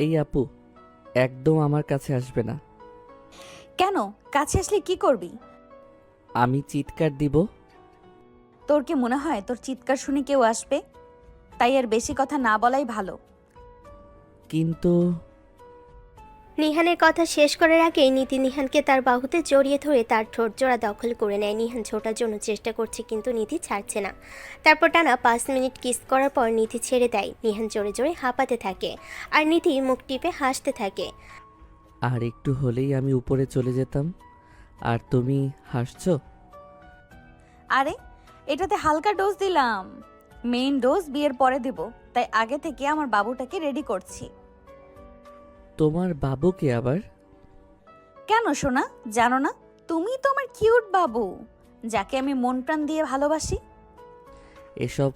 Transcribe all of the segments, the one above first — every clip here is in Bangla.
এই আপু, একদম আমার কাছে আসবে না। কেন? কাছে আসলে কি করবি? আমি চিৎকার দিব। তোর কি মনে হয় তোর চিৎকার শুনে কেউ আসবে? তাই আর বেশি কথা না বলাই ভালো। কিন্তু নিহানের কথা শেষ করার আগেই নীতি নিহানকে তার বাহুতে জড়িয়ে ধরে তার ঠোঁট জোড়া দখল করে নেয়। নিহান ছোটার জন্য চেষ্টা করছে কিন্তু নিধি ছাড়ছে না। তারপর টানা 5 মিনিট কিস করার পর নিধি ছেড়ে দেয়। নিহান জোরে জোরে হাঁপাতে থাকে আর নিধি মুখ টিপে হাসতে থাকে। আর একটু হলেই আমি উপরে চলে যেতাম, আর তুমি হাসছো। আরে, এটাতে হালকা ডোজ দিলাম। মেইন ডোজ বিয়ের পরে দেব, তাই আগে থেকে আমার বাবুটাকে রেডি করছি। তোমার বাবুকে আবার? কেন সোনা, জানো না? তুমি তো আমার কিউট বাবু, যাকে আমি মন প্রাণ দিয়ে ভালোবাসি। এসব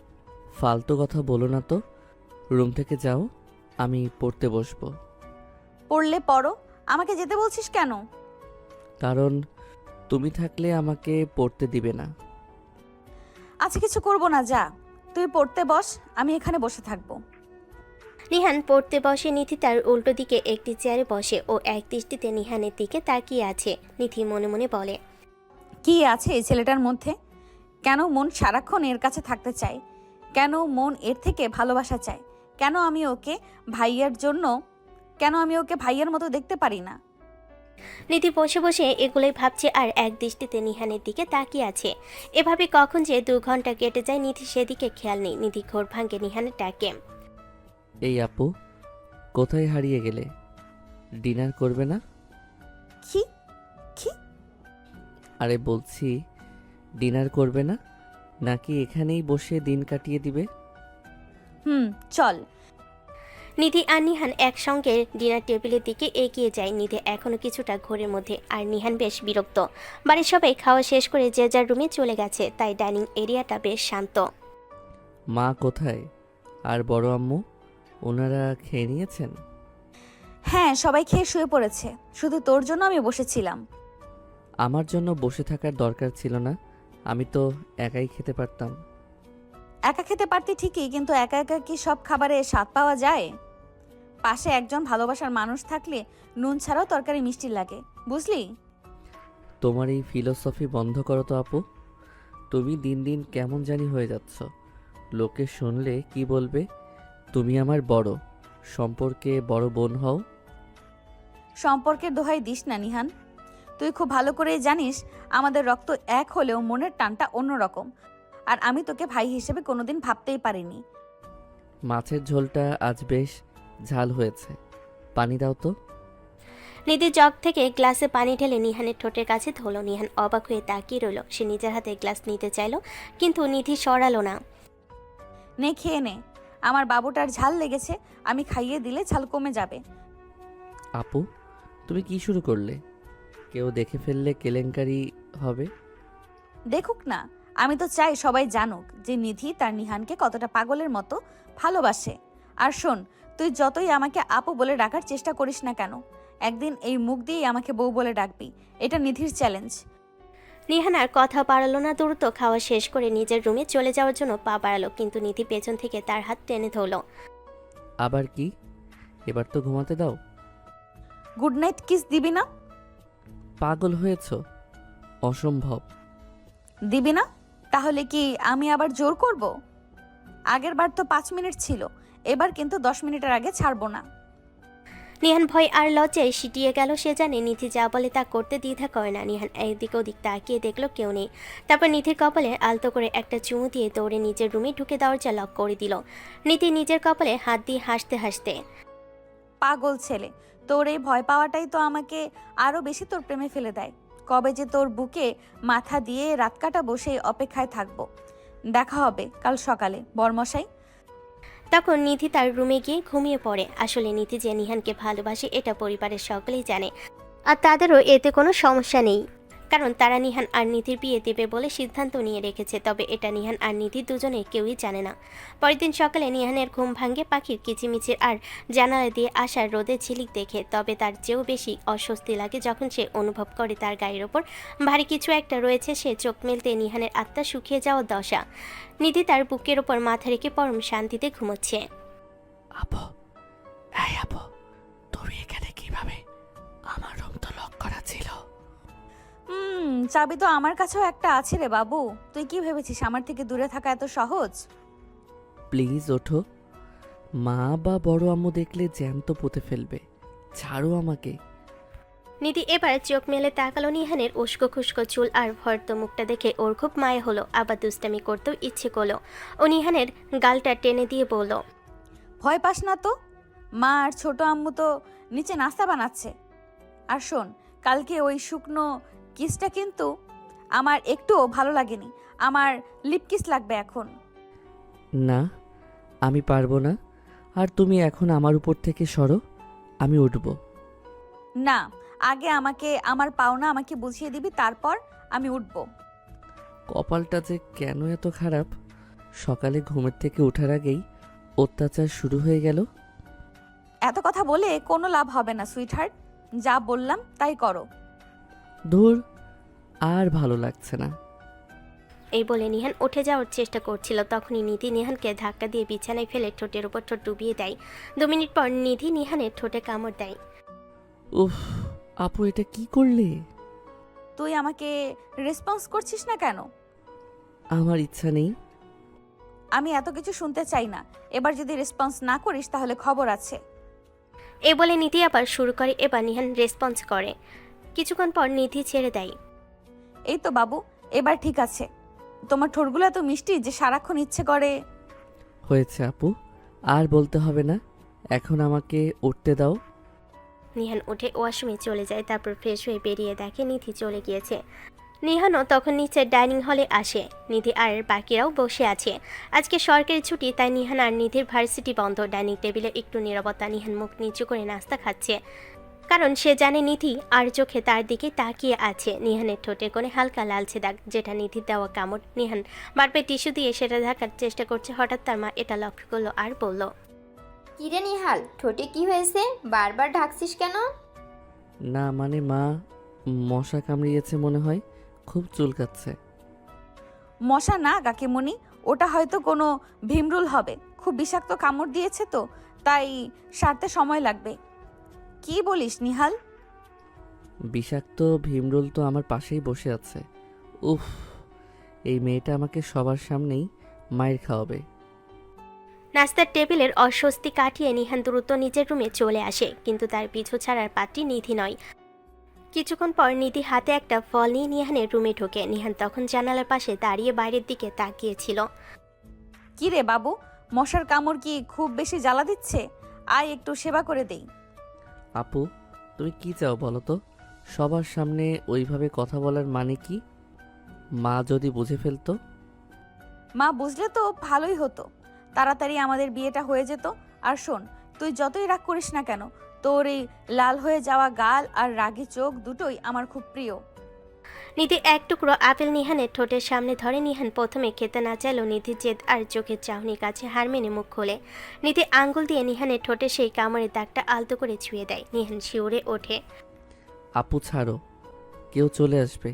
ফালতু কথা বলো না তো। রুম থেকে যাও, আমি পড়তে বসবো। পড়লে পড়ো, আমাকে যেতে বলছিস কেন? কারণ তুমি থাকলে আমাকে পড়তে দিবে না। আচ্ছা, কিছু করব না, যা তুই পড়তে বস, আমি এখানে বসে থাকবো। নিহান পড়তে বসে। নিধি তার উল্টো দিকে একটি চেয়ারে বসে ও এক দৃষ্টিতে নিহানের দিকে তাকিয়ে আছে। নিধি মনে মনে বলে, কি আছে এই ছেলেটার মধ্যে? কেন মন সারাক্ষণ এর কাছে থাকতে চায়? কেন মন এর থেকে ভালোবাসা চায়? কেন আমি ওকে ভাইয়ার মতো দেখতে পারি না? নিধি বসে বসে এগুলোই ভাবছে আর এক দৃষ্টিতে নিহানের দিকে তাকিয়ে আছে। এভাবে কখন যে 2 ঘন্টা কেটে যায় নিধি সেদিকে খেয়াল নেই। নিধি ঘোর ভাঙে নিহানের ডাকে। এই আপু, কোথায় হারিয়ে গেলে? ডিনার করবে না? কি কি? আরে বলছি, ডিনার করবে না, নাকি এখানেই বসে দিন কাটিয়ে দিবে? চল। নিধি আর নিহান একসঙ্গে ডিনার টেবিলের দিকে এগিয়ে যায়। নিধি এখনো কিছুটা ঘোরের মধ্যে আর নিহান বেশ বিরক্ত। বাড়ির সবাই খাওয়া শেষ করে যে যার রুমে চলে গেছে, তাই ডাইনিং এরিয়াটা বেশ শান্ত। মা কোথায়? আর বড় আম্মু, ওনারা খেয়ে নিয়েছেন? হ্যাঁ, সবাই খেয়ে শুয়ে পড়েছে, শুধু তোর জন্য আমি বসেছিলাম। আমার জন্য বসে থাকার দরকার ছিল না, আমি তো একাই খেতে পারতাম। একা খেতে পারতি ঠিকই, কিন্তু একা একা কি সব খাবারে স্বাদ পাওয়া যায়? পাশে একজন ভালোবাসার মানুষ থাকলে নুন ছাড়াও তরকারি মিষ্টি লাগে, বুঝলি? তোমার এই ফিলোসফি বন্ধ করো তো আপু। তুমি দিন দিন কেমন জানি হয়ে যাচ্ছ। লোকে শুনলে কি বলবে? তুমি আমার বড়, সম্পর্কে বড় বোন হও। সম্পর্কের দোহাই দিস না নিহান। তুই খুব ভালো করেই জানিস আমাদের রক্ত এক হলেও মনের টানটা অন্যরকম। আর আমি তোকে ভাই হিসেবে কোনোদিন ভাবতেই পারিনি। মাছের ঝোলটা আজ বেশ ঝাল হয়েছে, পানি দাও তো। নিধি জগ থেকে গ্লাসে পানি ঢেলে নিহানের ঠোঁটের কাছে ধরল। নিহান অবাক হয়ে তাকিয়ে রইল। সে নিজের হাতে গ্লাস নিতে চাইল, কিন্তু নিধি সরালো না। নে, খেয়ে নে। আমার বাবুটার ঝাল লেগেছে, আমি খাইয়ে দিলে ঝাল কমে যাবে। আপু, তুমি কি শুরু করলে? কেউ দেখে ফেললে কেলেঙ্কারি হবে। দেখুক না, আমি তো চাই সবাই জানুক যে নিধি তার নিহানকে কতটা পাগলের মতো ভালোবাসে। আর শোন, তুই যতই আমাকে আপু বলে ডাকার চেষ্টা করিস না কেন, একদিন এই মুখ দিয়েই আমাকে বউ বলে ডাকবি। এটা নিধির চ্যালেঞ্জ। নিহান আর কথা বাড়ালো না। দ্রুত খাওয়া শেষ করে নিজের রুমে চলে যাওয়ার জন্য পা বাড়ালো, কিন্তু নিধি পেছন থেকে তার হাত টেনে ধরল। আবার কি? এবার তো ঘুমাতে দাও। গুড নাইট কিস দিবি না? পাগল হয়েছ? অসম্ভব। দিবি না? তাহলে কি আমি আবার জোর করব? আগের বার তো 5 মিনিট ছিল, এবার কিন্তু 10 মিনিটের আগে ছাড়বো না। নিহান ভয় আর লজ্জায় সিটিয়ে গেল। সে জানে নিধি যা বলে তা করতে দ্বিধা করে না। নিহান এদিক ওদিক তাকিয়ে দেখলো কেউ নেই। তারপর নিধির কপালে আলতো করে একটা চুমু দিয়ে দৌড়ে নিজের রুমে ঢুকে দরজা লক করে দিল। নিধি নিজের কপালে হাত দিয়ে হাসতে হাসতে, পাগল ছেলে, তোর এই ভয় পাওয়াটাই তো আমাকে আরো বেশি তোর প্রেমে ফেলে দেয়। কবে যে তোর বুকে মাথা দিয়ে রাত কাটাবো সেই অপেক্ষায় থাকবো। দেখা হবে কাল সকালে বরমশাই। তখন নিধি তার রুমে গিয়ে ঘুমিয়ে পড়ে। আসলে নিধি যে নিহানকে ভালোবাসে এটা পরিবারের সকলেই জানে, আর তাদেরও এতে কোনো সমস্যা নেই। কারণ তারা নিহান আর নিধির বিয়ে দেবে বলে সিদ্ধান্ত নিয়ে রেখেছে। তবে এটা নিহান আর নিধি দুজনে কেউই জানে না। পরের দিন সকালে নিহানের ঘুম ভাঙে পাখির কিচিমিচির আর জানালা দিয়ে আসার রোদের ঝিলিক দেখে। তবে তার চেয়েও বেশি অস্বস্তি লাগে যখন সে অনুভব করে তার গায়ের ওপর ভারী কিছু একটা রয়েছে। সে চোখ মেলতে নিহানের আত্মা শুকিয়ে যাওয়ার দশা। নিধি তার বুকের ওপর মাথা রেখে পরম শান্তিতে ঘুমোচ্ছে। আপু, এই আপু, তুমি এখানে কিভাবে? আমার রুম তো লক করা ছিল। চাবি তো আমার কাছেও একটা আছে রে বাবু। তুই কি ভেবেছিস আমার থেকে দূরে থাকা এত সহজ? প্লিজ ওঠো, মা বা বড় আম্মু দেখলে জ্যান্ত পুঁতে ফেলবে। ছাড়ো আমাকে। নিধি এবার চোখ মেলে তাকালো নিহানের উস্কো খুস্কো চুল আর ভর্ত মুখটা দেখে ওর খুব মায়া হলো, আবার দুষ্টামি করতেও ইচ্ছে করলো। ও নিহানের গালটা টেনে দিয়ে বলল, ভয় পাস না তো, মা আর ছোট আম্মু তো নিচে নাস্তা বানাচ্ছে। আর শোন, কালকে ওই শুকনো কিসটা কিন্তু আমার একটুও ভালো লাগেনি। আমার লিপ কিস লাগবে এখন। না, আমি পারবো না। আর তুমি এখন আমার উপর থেকে সরো, আমি উঠব। না, আগে আমাকে আমার পাওনা আমাকে বুঝিয়ে দিবি, তারপর আমি উঠব। কপালটা যে কেন এত খারাপ, সকালে ঘুমের থেকে ওঠার আগেই অত্যাচার শুরু হয়ে গেল। এত কথা বলে কোনো লাভ হবে না সুইটহার্ট, যা বললাম তাই করো। ধুর, আর ভালো লাগছে না। এই বলে নিহান উঠে যাওয়ার চেষ্টা করছিল। তখনই নিধি নিহানকে ধাক্কা দিয়ে বিছানায় ফেলে ঠোঁটের উপর ঠোঁট ডুবিয়ে দেয়। 2 মিনিট পর নিধি নিহানের ঠোঁটে কামড় দেয়। উফ, আপু এটা কি করলে? তুই আমাকে রেসপন্স করছিস না কেন? আমার ইচ্ছা নেই। আমি এত কিছু শুনতে চাই না। এবার যদি রেসপন্স না করিস তাহলে খবর আছে। এই বলে নিধি আবার শুরু করে। এবার নিহান রেসপন্স করে। কিছুক্ষণ পর নিধি ছেড়ে দেয়। এই তো বাবু, এবার ঠিক আছে। তোমার ঠোঁটগুলো এত মিষ্টি যে সারাক্ষণ ইচ্ছে করে। হয়েছে আপু, আর বলতে হবে না। এখন আমাকে উঠতে দাও। নিহান উঠে ওয়াশরুমে চলে যায়। তারপর ফ্রেশ হয়ে বেরিয়ে দেখে নিধি চলে গিয়েছে। নিহানও তখন নিচে ডাইনিং হলে আসে। নিধি আর বাকিরাও বসে আছে। আজকে সরকারি ছুটি, তাই নিহান আর নিধির ভার্সিটি বন্ধ। ডাইনিং টেবিলে একটু নীরবতা। নিহান মুখ নিচু করে নাস্তা খাচ্ছে, কারণ সে জানে নিধি আর চোখে তার দিকে তাকিয়ে আছে। নিহানের ঠোঁটে কোণে হালকা লালচে দাগ, যেটা নিধির দেওয়া কামড়। নিহান বারবার টিস্যু দিয়ে সেটা ঢাকার চেষ্টা করছে। হঠাৎ তার মা এটা লক্ষ্য করলো আর বলল, কিরে নিহাল, ঠোঁটে কি হয়েছে? বারবার ঢাকছিস কেন? না মানে মা, মশা কামড়িয়েছে মনে হয়, খুব চুলকাচ্ছে। মশা না কাকিমণি, ওটা হয়তো কোনো ভীমরুল হবে। খুব বিষাক্ত কামড় দিয়েছে তো, তাই সারতে সময় লাগবে। কি বলিস নিহাল? বিষাক্ত ভীমরুল তো আমার পাশেই বসে আছে। উফ, এই মেয়েটা আমাকে সবার সামনেই মায়ের খাওয়াবে। নাস্তার টেবিলের অস্বস্তি কাটিয়ে নিহান দ্রুত নিজের রুমে চলে আসে, কিন্তু তার পিছু ছাড়ার পাত্রী নিধি নয়। কিছুক্ষণ পর নিধি হাতে একটা ফল নিয়ে নিহানের রুমে ঢোকে। নিহান তখন জানালার পাশে দাঁড়িয়ে বাইরের দিকে তাকিয়েছিল। কি রে বাবু, মশার কামড় কি খুব বেশি জ্বালা দিচ্ছে? আয় একটু সেবা করে দেই। আপু, তুমি কি চাও বলো তো? সবার সামনে ওইভাবে কথা বলার মানে কি? মা যদি বুঝে ফেলতো? মা বুঝলে তো ভালোই হতো, তাড়াতাড়ি আমাদের বিয়েটা হয়ে যেত। আর শোন, তুই যতই রাগ করিস না কেন, তোর এই লাল হয়ে যাওয়া গাল আর রাগী চোখ দুটোই আমার খুব প্রিয়। নিধি এক টুকরো আপেল নিহানের ঠোঁটের সামনে ধরে। নিহান প্রথমে খেতে না চাইলেও নিধির জেদ আর চোখের চাহনির কাছে হার মেনে মুখ খোলে। নিধি আঙ্গুল দিয়ে নিহানের ঠোঁটে সেই কামড়ের দাগটা আলতো করে ছুঁয়ে দেয়। নিহান শিউরে ওঠে। আপু ছাড়ো, কেউ চলে আসবে।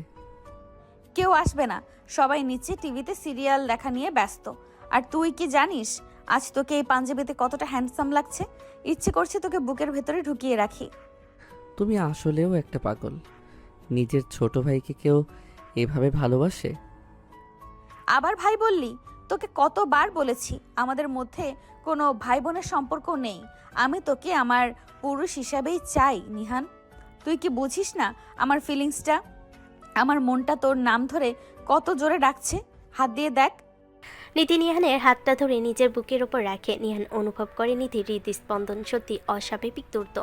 কেউ আসবে না, সবাই নিচে টিভিতে সিরিয়াল দেখা নিয়ে ব্যস্ত। আর তুই কি জানিস আজ তোকে এই পাঞ্জাবিতে কতটা হ্যান্ডসাম লাগছে? ইচ্ছে করছে তোকে বুকের ভেতরে ঢুকিয়ে রাখি। তুমি আসলেও একটা পাগল। নিজের ছোট ভাইকে কেউ এভাবে ভালোবাসে? আবার ভাই বললি? তোকে কতবার বলেছি আমাদের মধ্যে কোনো ভাই বোনের সম্পর্ক নেই। আমি তোকে আমার পুরুষ হিসাবেই চাই নিহান। তুই কি বুঝিস না আমার ফিলিংসটা? আমার মনটা তোর নাম ধরে কত জোরে ডাকছে। হাত দিয়ে দেখ। নিধি নিহানের হাতটা ধরে নিজের বুকের ওপর রাখে। নিহান অনুভব করে নিধির হৃদস্পন্দন সত্যি অস্বাভাবিক দ্রুত।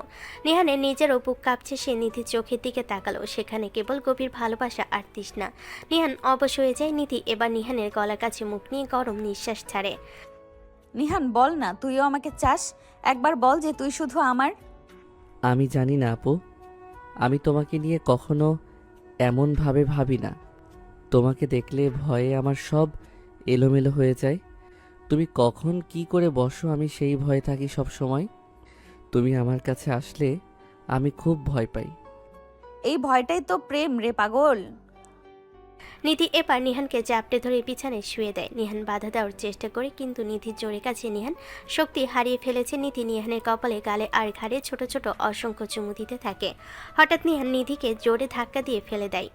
নিহানের নিজেরও বুক কাঁপছে। সে নিধির চোখের দিকে তাকালো, সেখানে কেবল গভীর ভালোবাসা আর তৃষ্ণা। নিহান অবশ হয়ে যায়। নিধি এবার নিহানের গলার কাছে মুখ নিয়ে গরম নিঃশ্বাস ছাড়ে। নিহান বল না, তুইও আমাকে চাস? একবার বল যে তুই শুধু আমার। আমি জানি না আপু, আমি তোমাকে নিয়ে কখনো এমনভাবে ভাবি না। তোমাকে দেখলে ভয়ে আমার সব এলোমেলো হয়ে যায়। তুমি কখন কি করে বসো আমি সেই ভয়ে থাকি সব সময়। তুমি আমার কাছে আসলে আমি খুব ভয় পাই। এই ভয়টাই তো প্রেম রে পাগল। নিধি এবার নিহানকে চাপটে ধরে বিছানায় শুয়ে দেয়। নিহান বাধা দেওয়ার চেষ্টা করে, কিন্তু নিধির জোরে কাছে নিহান শক্তি হারিয়ে ফেলেছে। নিধি নিহানের কপালে, গালে আর ঘাড়ে ছোট ছোট অসংখ্য চুমু দিতে থাকে। হঠাৎ নিহান নিধিকে জোরে ধাক্কা দিয়ে ফেলে দেয়।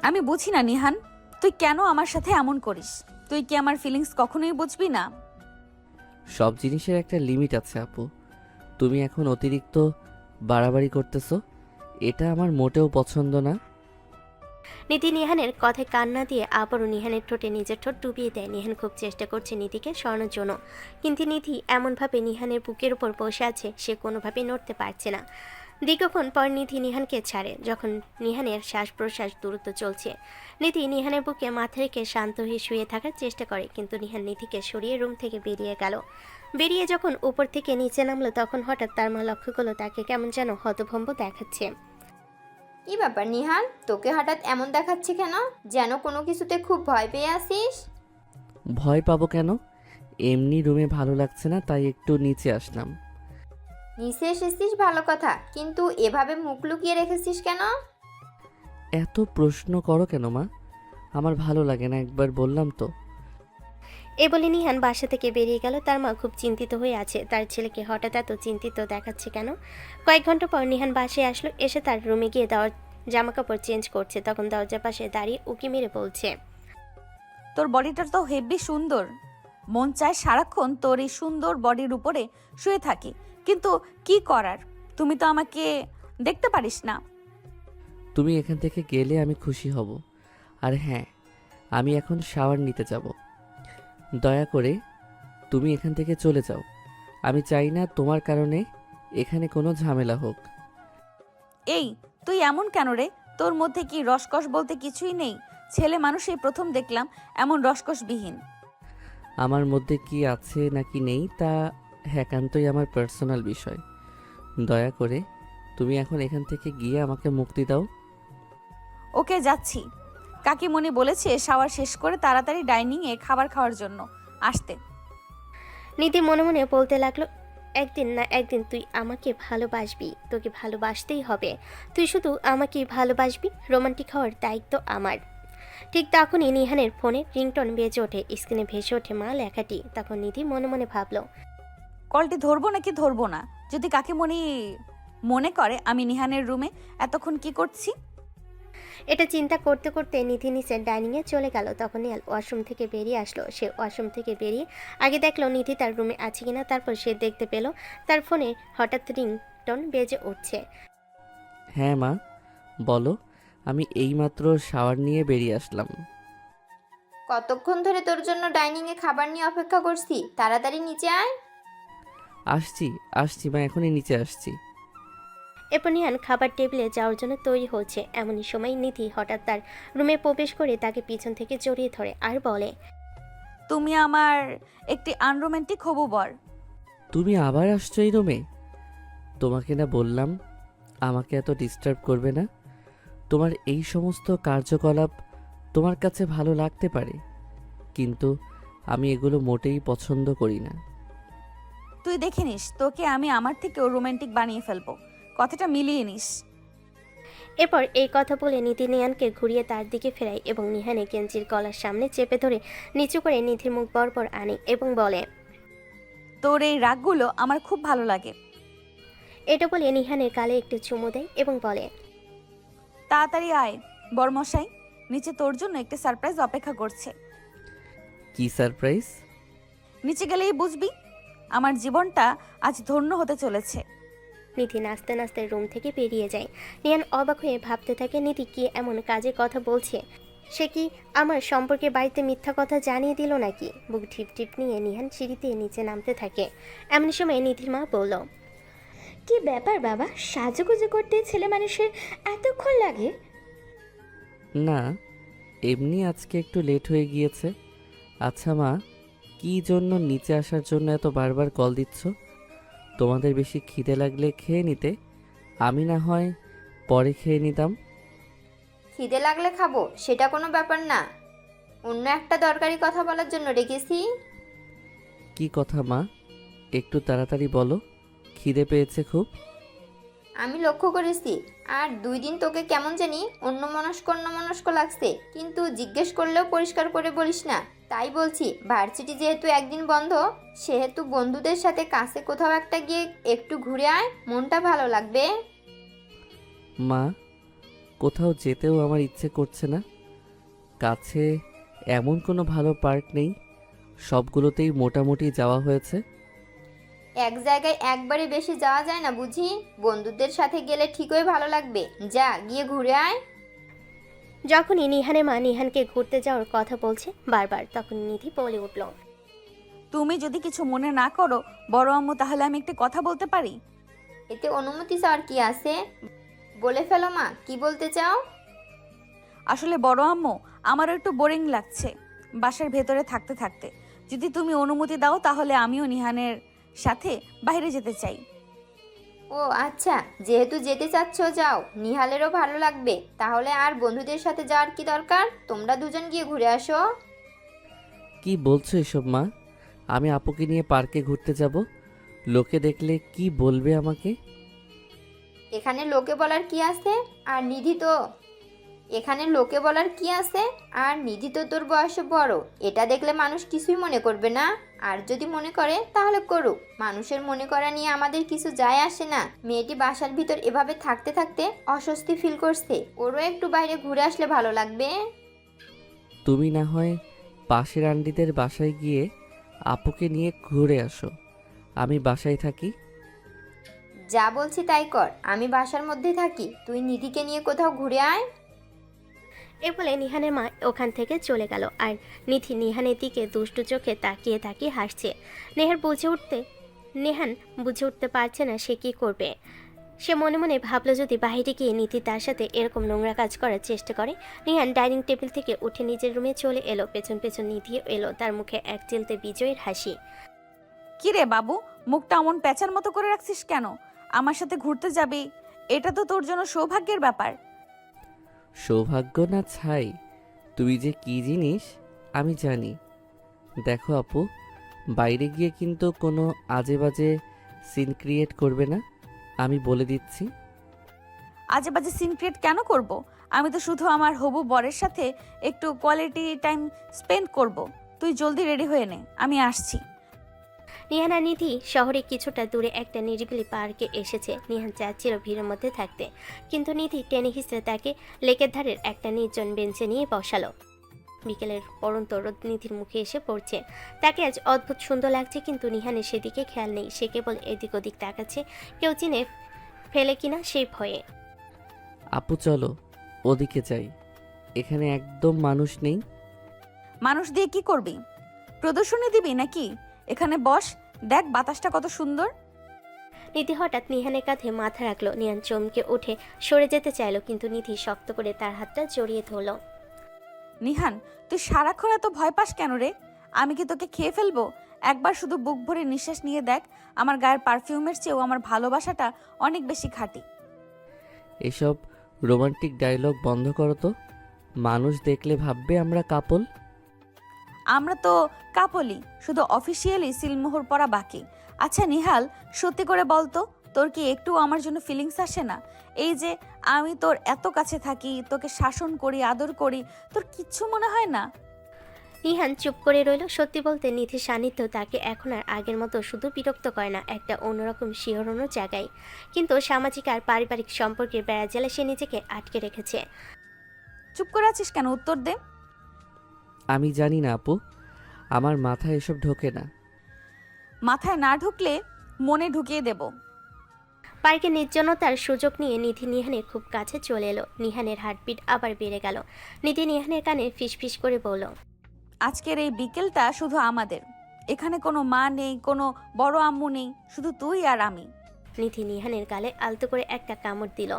আমি বুঝি না নিহান, তুই কেন আমার সাথে এমন করিস? তুই কি আমার ফিলিংস কখনোই বুঝবি না? সব জিনিসের একটা লিমিট আছে আপু। তুমি এখন অতিরিক্ত বাড়াবাড়ি করতেছো, এটা আমার মোটেও পছন্দ না। নিধি নিহানের কথায় কান্না দিয়ে আবারও নিহানের ঠোঁটে নিজের ঠোঁট ডুবিয়ে দেয়। নিহান খুব চেষ্টা করছে নিধিকে সরানোর জন্য, কিন্তু নিধি এমনভাবে নিহানের বুকের উপর বসে আছে, সে কোনোভাবেই নড়তে পারছে না। দীর্ঘক্ষণ পর নিধি নিহানকে ছাড়ে, যখন নিহানের শ্বাস প্রশ্বাস দ্রুত চলছে। নিধি নিহানের বুকে মাথা রেখে শান্ত হয়ে শুয়ে থাকার চেষ্টা করে, কিন্তু নিহান নিধিকে সরিয়ে রুম থেকে বেরিয়ে গেল। বেরিয়ে যখন উপর থেকে নিচে নামলো, তখন হঠাৎ তার মা লক্ষ্য করলো তাকে কেমন যেন হতভম্ব দেখাচ্ছে। কি ব্যাপার নিহাল, তোকে হঠাৎ এমন দেখাচ্ছে কেন? যেন কোনো কিছুতে খুব ভয় পেয়ে আসিস। ভয় পাবো কেন? এমনি রুমে ভালো লাগছে না, তাই একটু নিচে আসলাম। নিচে এসেছিস ভালো কথা, কিন্তু এভাবে মুখ লুকিয়ে রেখেছিস কেন? এত প্রশ্ন করো কেন মা? আমার ভালো লাগে না, একবার বললাম তো। এ বলে নিহান বাসা থেকে বেরিয়ে গেল। তার মা খুব চিন্তিত হয়ে আছে, তার ছেলেকে হঠাৎ এত চিন্তিত দেখাচ্ছে কেন। কয়েক ঘন্টা পর নিহান বাসায় আসলো। এসে তার রুমে গিয়ে জামা কাপড় চেঞ্জ করছে, তখন দরজার পাশে দাঁড়িয়ে উকি মেরে বলছে, তোর বডিটা তো হেভি সুন্দর। মন চায় সারাক্ষণ তোর এই সুন্দর বডির উপরে শুয়ে থাকি, কিন্তু কি করার, তুমি তো আমাকে দেখতে পারিস না। তুমি এখান থেকে গেলে আমি খুশি হব। আর হ্যাঁ, আমি এখন শাওয়ার নিতে যাব। দয়া করে তুমি এখান থেকে চলে যাও। আমি চাই না তোমার কারণে এখানে কোনো ঝামেলা হোক। এই তুই এমন কেন রে? তোর মধ্যে কি রসকস বলতে কিছুই নেই? ছেলে মানুষই প্রথম দেখলাম এমন রসকসবিহীন। আমার মধ্যে কি আছে নাকি নেই তা একান্তই আমার পার্সোনাল বিষয়। দয়া করে তুমি এখন এখান থেকে গিয়ে আমাকে মুক্তি দাও। ওকে, যাচ্ছি। কাকিমণি বলেছে শাওয়ার শেষ করে তাড়াতাড়ি ডাইনিংয়ে খাবার খাওয়ার জন্য আসতে। নিধি মনে মনে বলতে লাগলো, একদিন না একদিন তুই আমাকে ভালোবাসবি, তোকে ভালোবাসতেই হবে। তুই শুধু আমাকেই ভালোবাসবি, রোমান্টিক হওয়ার দায়িত্ব আমার। ঠিক তখনই নিহানের ফোনে রিংটন বেজে ওঠে, স্ক্রিনে ভেসে ওঠে মা লেখাটি। তখন নিধি মনে মনে ভাবলো, কলটি ধরবো নাকি ধরবো না? যদি কাকিমণি মনে করে আমি নিহানের রুমে এতক্ষণ কি করছি। এটা চিন্তা করতে করতে নিধি নিচে ডাইনিংয়ে চলে গেল। তখন নিহাল ওয়াশরুম থেকে বেরিয়ে আসলো। সে ওয়াশরুম থেকে বেরিয়ে আগে দেখলো নিধি তার রুমে আছে কিনা, তারপর সে দেখতে পেল তার ফোনে হঠাৎ রিংটন বেজে উঠছে। হ্যাঁ মা, বলো। আমি এইমাত্র শাওয়ার নিয়ে বেরিয়ে আসলাম। কতক্ষণ ধরে তোর জন্য ডাইনিংয়ে খাবার নিয়ে অপেক্ষা করছি, তাড়াতাড়ি নিচে আয়। আসছি আসছি মা, এখনই নিচে আসছি। এরপর নিহান খাবার টেবিলে যাওয়ার জন্য তৈরি হচ্ছে। এমনই সময় নিধি হঠাৎ তার রুমে প্রবেশ করে তাকে পিছন থেকে জড়িয়ে ধরে আর বলে, তুমি আমার একটি আনরোম্যান্টিক হবু বর। তুমি আবার আসছো এই রুমে? তোমাকে না বললাম আমাকে এত ডিস্টার্ব করবে না। তোমার এই সমস্ত কার্যকলাপ তোমার কাছে ভালো লাগতে পারে, কিন্তু আমি এগুলো মোটেই পছন্দ করি না। তুই দেখে নিস, তোকে আমি আমার থেকেও রোমান্টিক বানিয়ে ফেলবো। কথাটা মিলিয়ে নিস। এরপর এই কথা বলে নিধি নিহানকে ঘুরিয়ে তার দিকে ফেরায় এবং নিহানের গেঞ্জির গলার সামনে চেপে ধরে নিচু করে নিধির মুখ বরাবর আনে এবং বলে, তোর এই রাগগুলো আমার খুব ভালো লাগে। এটা বলে নিহানের গালে একটু চুমু দেয় এবং বলে, তাড়াতাড়ি আয় বরমশাই, নিচে তোর জন্য একটা সারপ্রাইজ অপেক্ষা করছে। কি সারপ্রাইজ? নিচে গেলেই বুঝবি, আমার জীবনটা আজ ধন্য হতে চলেছে। নিধি নাচতে নাচতে রুম থেকে বেরিয়ে যায়। নিহান অবাক হয়ে ভাবতে থাকে, নিধি কি এমন কাজে কথা বলছে? সে কি আমার সম্পর্কে বাড়িতে মিথ্যা কথা জানিয়ে দিল নাকি? বুক ঢিপ ঢিপ নিয়ে নিহান সিঁড়িতে নিচে নামতে থাকে। এমন সময় নিধির মা বলল, কি ব্যাপার বাবা, সাজুগুজু করতে ছেলে মানুষের এতক্ষণ লাগে? না, এমনি আজকে একটু লেট হয়ে গিয়েছে। আচ্ছা মা, কি জন্য নিচে আসার জন্য এত বারবার কল দিচ্ছ? তোমাদের বেশি খিদে লাগলে খেয়ে নিতে, আমি না হয় পরে খেয়ে নিতাম। খিদে লাগলে খাবো, সেটা কোনো ব্যাপার না। অন্য একটা দরকারি কথা বলার জন্য ডেকেছি। কি কথা মা? একটু তাড়াতাড়ি বলো, খিদে পেয়েছে খুব। আমি লক্ষ্য করেছি আর 2 দিন তোকে কেমন জানি অন্যমনস্ক লাগছে, কিন্তু জিজ্ঞেস করলেও পরিষ্কার করে বলিস না। তাই বলছি, ভার্সিটি যেহেতু একদিন বন্ধ, সেহেতু বন্ধুদের সাথে কাছে কোথাও একটা গিয়ে একটু ঘুরে আয়, মনটা ভালো লাগবে। মা, কোথাও যেতেও আমার ইচ্ছে করছে না। কাছে এমন কোনো ভালো পার্ক নেই, সবগুলোতেই মোটামুটি যাওয়া হয়েছে। এক জায়গায় একবারে বেশি যাওয়া যায় না বুঝি, বন্ধুদের সাথে গেলে ঠিকই ভালো লাগবে। যা গিয়ে ঘুরে আয়। যখনই নিহানের মা নিহানকে ঘুরতে যাওয়ার কথা বলছে বারবার, তখন নিধি বলে উঠল, তুমি যদি কিছু মনে না করো বড় আম্মু, তাহলে আমি একটা কথা বলতে পারি? এতে অনুমতি চাওয়ার কি আছে? বলে ফেলো মা, কি বলতে চাও? আসলে বড় আম্মু, আমারও একটু বোরিং লাগছে বাসার ভেতরে থাকতে থাকতে। যদি তুমি অনুমতি দাও তাহলে আমিও নিহানের সাথে বাইরে যেতে চাই। ও আচ্ছা, যেহেতু যেতে চাচ্ছ যাও, নিহালেরও ভালো লাগবে। তাহলে আর বন্ধুদের সাথে যাওয়ার কি দরকার, তোমরা দুজন গিয়ে ঘুরে আসো। কি বলছো এসব মা? আমি আপুকে নিয়ে পার্কে ঘুরতে যাব, লোকে দেখলে কি বলবে আমাকে? এখানে লোকে বলার কি আছে? আর নিধি তো এখানে লোকে বলার কি আছে? আর নিধি তো তোর বয়সে বড়, এটা দেখলে মানুষ কিছুই মনে করবে না। আর যদি মনে করে তাহলে করুক, মানুষের মনে করা নিয়ে আমাদের কিছু যায় আসে না। মেয়েটি বাসার ভিতর এভাবে থাকতে থাকতে অস্বস্তি ফিল করছে, ওরও একটু বাইরে ঘুরে আসলে ভালো লাগবে। তুমি না হয় পাশের আন্টিদের বাসায় গিয়ে আপুকে নিয়ে ঘুরে আসো, আমি বাসায় থাকি। যা বলছি তাই কর, আমি বাসার মধ্যে থাকি, তুই নিধিকে নিয়ে কোথাও ঘুরে আয়। এ বলে নিহানের মা ওখান থেকে চলে গেল। আর নিধি নিহানের দিকে দুষ্টু চোখে তাকিয়ে তাকিয়ে হাসছে। নেহান বুঝে উঠতে পারছে না সে কি করবে। সে মনে মনে ভাবলো, যদি বাইরে গিয়ে নিধি তার সাথে এরকম নোংরা কাজ করার চেষ্টা করে। নিহান ডাইনিং টেবিল থেকে উঠে নিজের রুমে চলে এলো। পেছন পেছন নিধিও এলো, তার মুখে এক চিলতে বিজয়ের হাসি। কি রে বাবু, মুখটা অমন প্যাঁচার মতো করে রাখছিস কেন? আমার সাথে ঘুরতে যাবি, এটা তো তোর জন্য সৌভাগ্যের ব্যাপার। সৌভাগ্য না ছাই, তুই যে কি জিনিস আমি জানি। দেখো আপু, বাইরে গিয়ে কিন্তু কোনো আজে বাজে সিন ক্রিয়েট করবে না, আমি বলে দিচ্ছি। আজে বাজে সিন ক্রিয়েট কেন করব? আমি তো শুধু আমার হবু বরের সাথে একটু কোয়ালিটি টাইম স্পেন্ড করব। তুই জলদি রেডি হয়ে নে, আমি আসছি। নিহান আর নিধি শহরে কিছুটা দূরে একটা নিরিবিলি পার্কে এসেছে। নিহান চাচ্ছিল ভিড়ের মধ্যে থাকতে, কিন্তু নিধি টেনে হিসেবে তাকে লেকের ধারের একটা নির্জন বেঞ্চে নিয়ে বসালো। বিকেলের পরন্ত রোদ নিধির মুখে এসে পড়ছে। তাকে আজ অদ্ভুত সুন্দর লাগছে, কিন্তু নিহানের সেদিকে খেয়াল নেই। সে কেবল এদিক ওদিক তাকাচ্ছে, কেউ চিনে ফেলে কিনা সেই ভয়ে। আপু চলো ওদিকে যাই, এখানে একদম মানুষ নেই। মানুষ দিয়ে কি করবি? প্রদর্শনী দিবি নাকি? এখানে বস, দেখ বাতাসটা কত সুন্দর। নিধি হঠাৎ নিহানের কাঁধে মাথা রাখলো। নিহান চমকে উঠে সরে যেতে চাইলো, কিন্তু নিধি শক্ত করে তার হাতটা জড়িয়ে ধরলো। নিহান, তুই সারাক্ষণ এত ভয় পাস কেন রে? আমি কি তোকে খেয়ে ফেলবো? একবার শুধু বুক ভরে নিঃশ্বাস নিয়ে দেখ, আমার গায়ের পারফিউমের চেয়েও আমার ভালোবাসাটা অনেক বেশি খাঁটি। এসব রোমান্টিক ডায়লগ বন্ধ করো তো, মানুষ দেখলে ভাববে আমরা কাপল। আমরা তো কাপলি, শুধু অফিসিয়ালি সিলমোহর পরা বাকি। আচ্ছা নিহাল, সত্যি করে বলতো, তোর কি একটু আমার জন্য ফিলিংস আসে না? এই যে আমি তোর এত কাছে থাকি, তোকে শাসন করি, আদর করি, তোর কিচ্ছু মনে হয় না? নিহান চুপ করে রইল। সত্যি বলতে নিধির সান্নিধ্য তাকে এখন আর আগের মতো শুধু বিরক্ত করে না, একটা অন্যরকম শিহরণও জাগায়। কিন্তু সামাজিক আর পারিবারিক সম্পর্কের বেড়াজালে সে নিজেকে আটকে রেখেছে। চুপ করে আছিস কেন? উত্তর দে। আমি জানি না আপু, আমার মাথায় এসব ঢোকে না। মাথায় না ঢুকলে মনে ঢুকিয়ে দেব। পার্কে নির্জনতার সুযোগ নিয়ে নিধি নিহানের খুব কাছে চলে এলো। নিহানের হার্টবিট আবার বেড়ে গেল। নিধি নিহানের কানে ফিসফিস করে বলল, আজকের এই বিকেলটা শুধু আমাদের। এখানে কোনো মা নেই, কোনো বড় আম্মু নেই, শুধু তুই আর আমি। নিধি নিহানের গালে আলতো করে একটা কামড় দিল।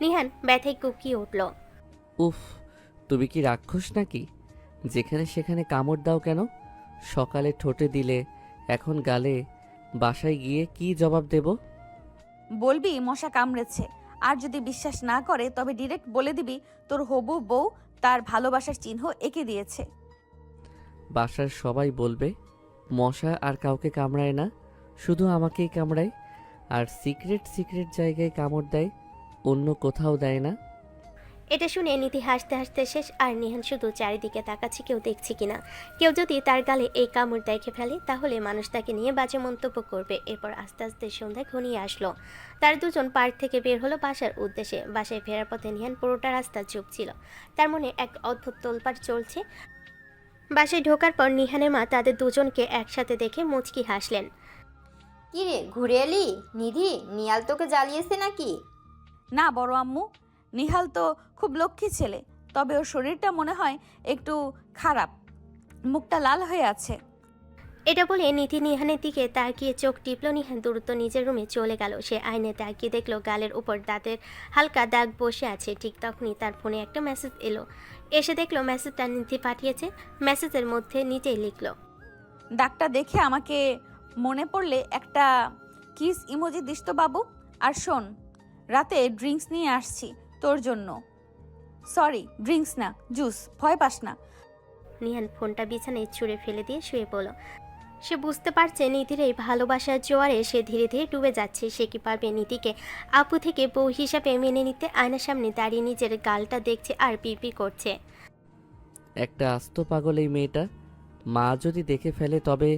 নিহান ব্যথায় কুকিয়ে উঠল। উফ, তুমি কি রাক্ষস নাকি? যেখানে সেখানে কামড় দাও কেন? সকালে ঠোঁটে দিলে, এখন গালে। বাসায় গিয়ে কি জবাব দেব? বলবি মশা কামড়েছে, আর যদি বিশ্বাস না করে তবে ডিরেক্ট বলে দিবি তোর হবু বউ তার ভালোবাসার চিহ্ন এঁকে দিয়েছে। বাসার সবাই বলবে মশা আর কাউকে কামড়ায় না, শুধু আমাকেই কামড়ায়, আর সিক্রেট সিক্রেট জায়গায় কামড় দেয়, অন্য কোথাও দেয় না। এটা শুনে নিধি হাসতে হাসতে শেষ, আর নিহান শুধু চারিদিকে তাকাচ্ছে কেউ দেখছে কিনা। কেউ যদি তার গালে এই কামড় দেখে ফেলে তাহলে মানুষ তাকে নিয়ে বাজে মন্তব্য করবে। এরপর আস্তে আস্তে সন্ধ্যা ঘনিয়ে আসলো। তার দুজন পার্ক থেকে বের হলো বাসার উদ্দেশ্যে। বাসায় ফেরার পথে নিহান পুরোটা রাস্তা চুপ ছিল। তার মনে এক অদ্ভুত তোলপাড় চলছে। বাসায় ঢোকার পর নিহানের মা তাদের দুজনকে একসাথে দেখে মুচকি হাসলেন। কি রে, ঘুরে এলি? নিধি, নিয়াল তোকে জ্বালিয়েছে নাকি? না বড় আম্মু, নিহাল তো খুব লক্ষ্মী ছেলে, তবে ওর শরীরটা মনে হয় একটু খারাপ, মুখটা লাল হয়ে আছে। এটা বলে নিধি নিহানের দিকে তাকিয়ে চোখ টিপল। নিহান দ্রুত নিজের রুমে চলে গেল। সে আয়নে তাকিয়ে দেখলো গালের উপর দাঁতের হালকা দাগ বসে আছে। ঠিক তখনই তার ফোনে একটা মেসেজ এলো। এসে দেখলো মেসেজটা নিধি পাঠিয়েছে। মেসেজের মধ্যে নিজেই লিখলো, ডাকটা দেখে আমাকে মনে পড়লে একটা কিস ইমোজি দিস তো বাবু। আর শোন, রাতে ড্রিঙ্কস নিয়ে আসছি তোর জন্য। সরি, ড্রিঙ্কস না, জুস, ভয় পাস না। নিহান ফোনটা বিছানায় ছুঁড়ে ফেলে দিয়ে শুয়ে পড়ল। সে বুঝতে পারছে নিধির এই ভালোবাসার জোয়ারে সে ধীরে ধীরে ডুবে যাচ্ছে। সে কি পারবে নিধিকে আপু থেকে বউ হিসাবে মেনে নিতে? আয়নার সামনে দাঁড়িয়ে নিজের গালটা দেখছে আর পিপি করছে। একটা আস্ত পাগল এই মেয়েটা, মা যদি দেখে ফেলে তবে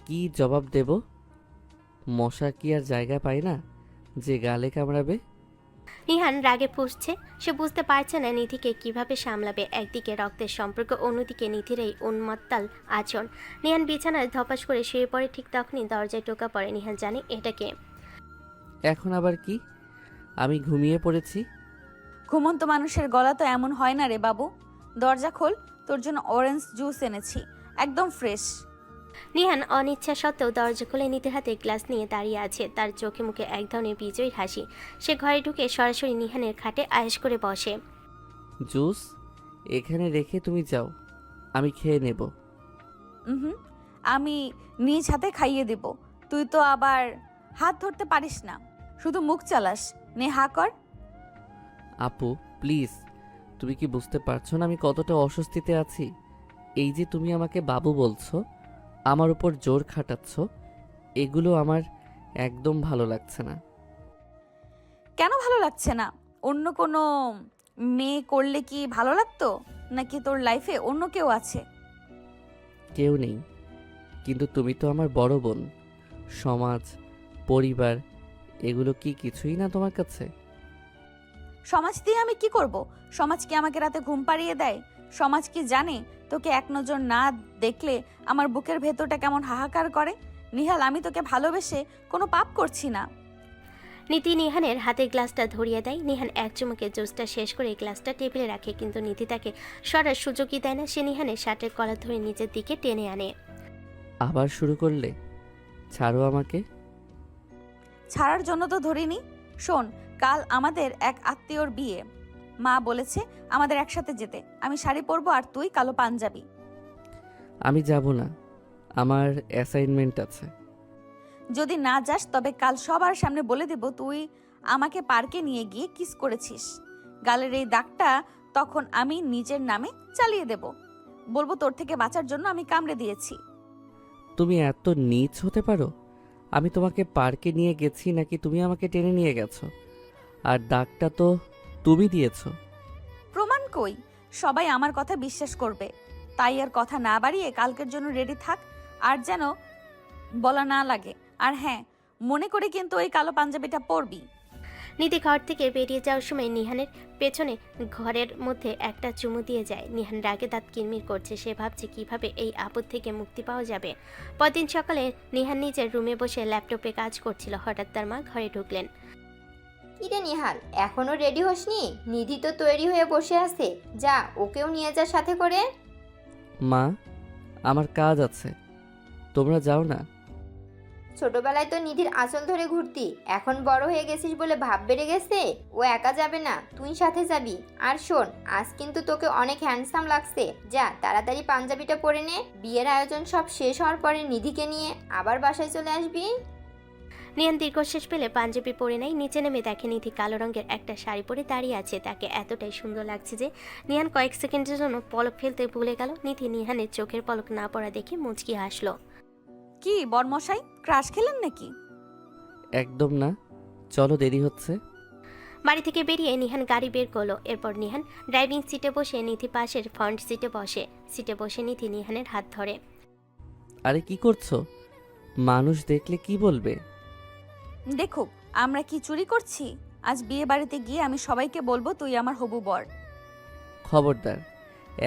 কি জবাব দেব? মশা কি আর জায়গা পায় না যে গালে কামড়াবে? নিহান রাগে ফুঁসছে। সে বুঝতে পারছে না নিধিকে কিভাবে সামলাবে। একদিকে রক্তের সম্পর্ক, অন্যদিকে নিধির এই উন্মাত্তাল আচরণ। নিহান বিছানায় ধপাস করে শুয়ে পড়ে। ঠিক তখনই দরজায় টোকা পড়ে। নিহান জানে এটা কে। এখন আবার কি? আমি ঘুমিয়ে পড়েছি। ঘুমন্ত মানুষের গলা তো এমন হয় না রে বাবু। দরজা খোল, তোর জন্য অরেঞ্জ জুস এনেছি, একদম ফ্রেশ। নিহান অনিচ্ছা সত্ত্বেও দরজা খুলে নিধির হাতে গ্লাস নিয়ে দাঁড়িয়ে আছে। তার চোখে মুখে এক ধরনের বিজয়ীর হাসি। সে ঘরে ঢুকে সরাসরি নিহানের খাটে আয়েশ করে বসে। জুস এখানে রেখে তুমি যাও, আমি খেয়ে নেব। হুম, আমি নিজ হাতে খাইয়ে দেব। তুই তো আবার হাত ধরতে পারিস না, শুধু মুখ চালাস। নে হা কর। আপু প্লিজ, তুমি কি বুঝতে পারছো না আমি কতটা অস্বস্তিতে আছি? এই যে তুমি আমাকে বাবু বলছো, আমার উপর জোর খাটাচ্ছ, এগুলো আমার একদম ভালো লাগছে না। কেন ভালো লাগছে না? অন্য কোনো মেয়ে করলে কি ভালো লাগতো? নাকি তোর লাইফে অন্য কেউ আছে? কেউ নেই, কিন্তু তুমি তো আমার বড় বোন। সমাজ, পরিবার, এগুলো কি কিছুই না তোমার কাছে? সমাজ দিয়ে আমি কি করব? সমাজ কি আমাকে রাতে ঘুম পাড়িয়ে দেয়? সমাজ কি জানে তোকে এক নজর না দেখলে আমার বুকের ভেতরটা কেমন হাহাকার করে? নিহাল, আমি তোকে ভালোবেসে কোনো পাপ করছি না। নিধি নিহানের হাতে গ্লাসটা ধরিয়ে দেয়। নিহান এক চুমুকে জুসটা শেষ করে গ্লাসটা টেবিলে রাখে, কিন্তু নিধি তাকে সরার সুযোগই দেয় না। সে নিহানের শার্টের কলার ধরে নিজের দিকে টেনে আনে। আবার শুরু করলে? ছাড়ো আমাকে। ছাড়ার জন্য তো ধরিনি। শোন, কাল আমাদের এক আত্মীয়র বিয়ে, মা বলেছে আমাদের একসাথে যেতে। আমি শাড়ি পরবো আর তুই কালো পাঞ্জাবি। আমি যাব না, আমার অ্যাসাইনমেন্ট আছে। যদি না যাস তবে কাল সবার সামনে বলে দেব তুই আমাকে পার্কে নিয়ে গিয়ে কিস করেছিস। গালের এই দাগটা তখন আমি নিজের নামে চালিয়ে দেব। বলবো তোর থেকে বাঁচার জন্য আমি কামড়ে দিয়েছি। তুমি এত নীচ হতে পারো? আমি তোমাকে পার্কে নিয়ে গেছি নাকি তুমি আমাকে টেনে নিয়ে গেছো? আর দাগটা তো তুমি দিয়েছো। প্রমাণ কই? সবাই আমার কথা বিশ্বাস করবে। তাই আর কথা না বাড়িয়ে কালকের জন্য রেডি থাক, আর যেন বলা না লাগে। আর হ্যাঁ, মনে করে কিন্তু ওই কালো পাঞ্জাবিটা পরবি। নিধি ঘর থেকে বেরিয়ে যাওয়ার সময় নিহানের পেছনে ঘরের মধ্যে একটা চুমু দিয়ে যায়। নিহান রাগে দাঁত কিরমির করছে। সে ভাবছে কিভাবে এই আপদ থেকে মুক্তি পাওয়া যাবে। পরদিন সকালে নিহান নিজের রুমে বসে ল্যাপটপে কাজ করছিল। হঠাৎ তার মা ঘরে ঢুকলেন। কিরে নিহাল, এখনো রেডি হসনি? নিধি তো তৈরি হয়ে বসে আছে, যা ওকেও নিয়ে যা সাথে করে। মা, আমার কাজ আছে, তোমরা যাও না। ছোটবেলায় তো নিধির আঁচল ধরে ঘুরতি, এখন বড় হয়ে গেছিস বলে ভাব বেড়ে গেছে। ও একা যাবে না, তুই সাথে যাবি। আর শোন, আজ কিন্তু তোকে অনেক হ্যান্ডসাম লাগছে। যা তাড়াতাড়ি পাঞ্জাবিটা পরে নে। বিয়ের আয়োজন সব শেষ হওয়ার পরে নিধিকে নিয়ে আবার বাসায় চলে আসবি। নিহান দীর্ঘশ্বাস পেলে পাঞ্জাবি পরে নেয়, নিচে নেমে দেখে নিধি কালো রঙের একটা শাড়ি পরে দাঁড়িয়ে আছে। তাকে এতটাই সুন্দর লাগছে যে নিহান কয়েক সেকেন্ডের জন্য পলক ফেলতে ভুলে গেল। নিধি নিহানের চোখের পলক না পড়া দেখে মুচকি হাসলো। কি বরমশাই, ক্রাশ খেলেন নাকি? একদম না, চলো দেরি হচ্ছে। বাড়ি থেকে বেরিয়ে নিহান গাড়ি বের করলো। এরপর নিহান ড্রাইভিং সিটে বসে নিধি পাশের ফ্রন্ট সিটে বসে। সিটে বসে নিধি নিহানের হাত ধরে। আরে কি করছো? মানুষ দেখলে কি বলবে? দেখুক আমরা কি চুরি করছি। আজ বিয়ে বাড়িতে গিয়ে আমি সবাইকে বলবো তুই আমার হবু বর। খবরদার,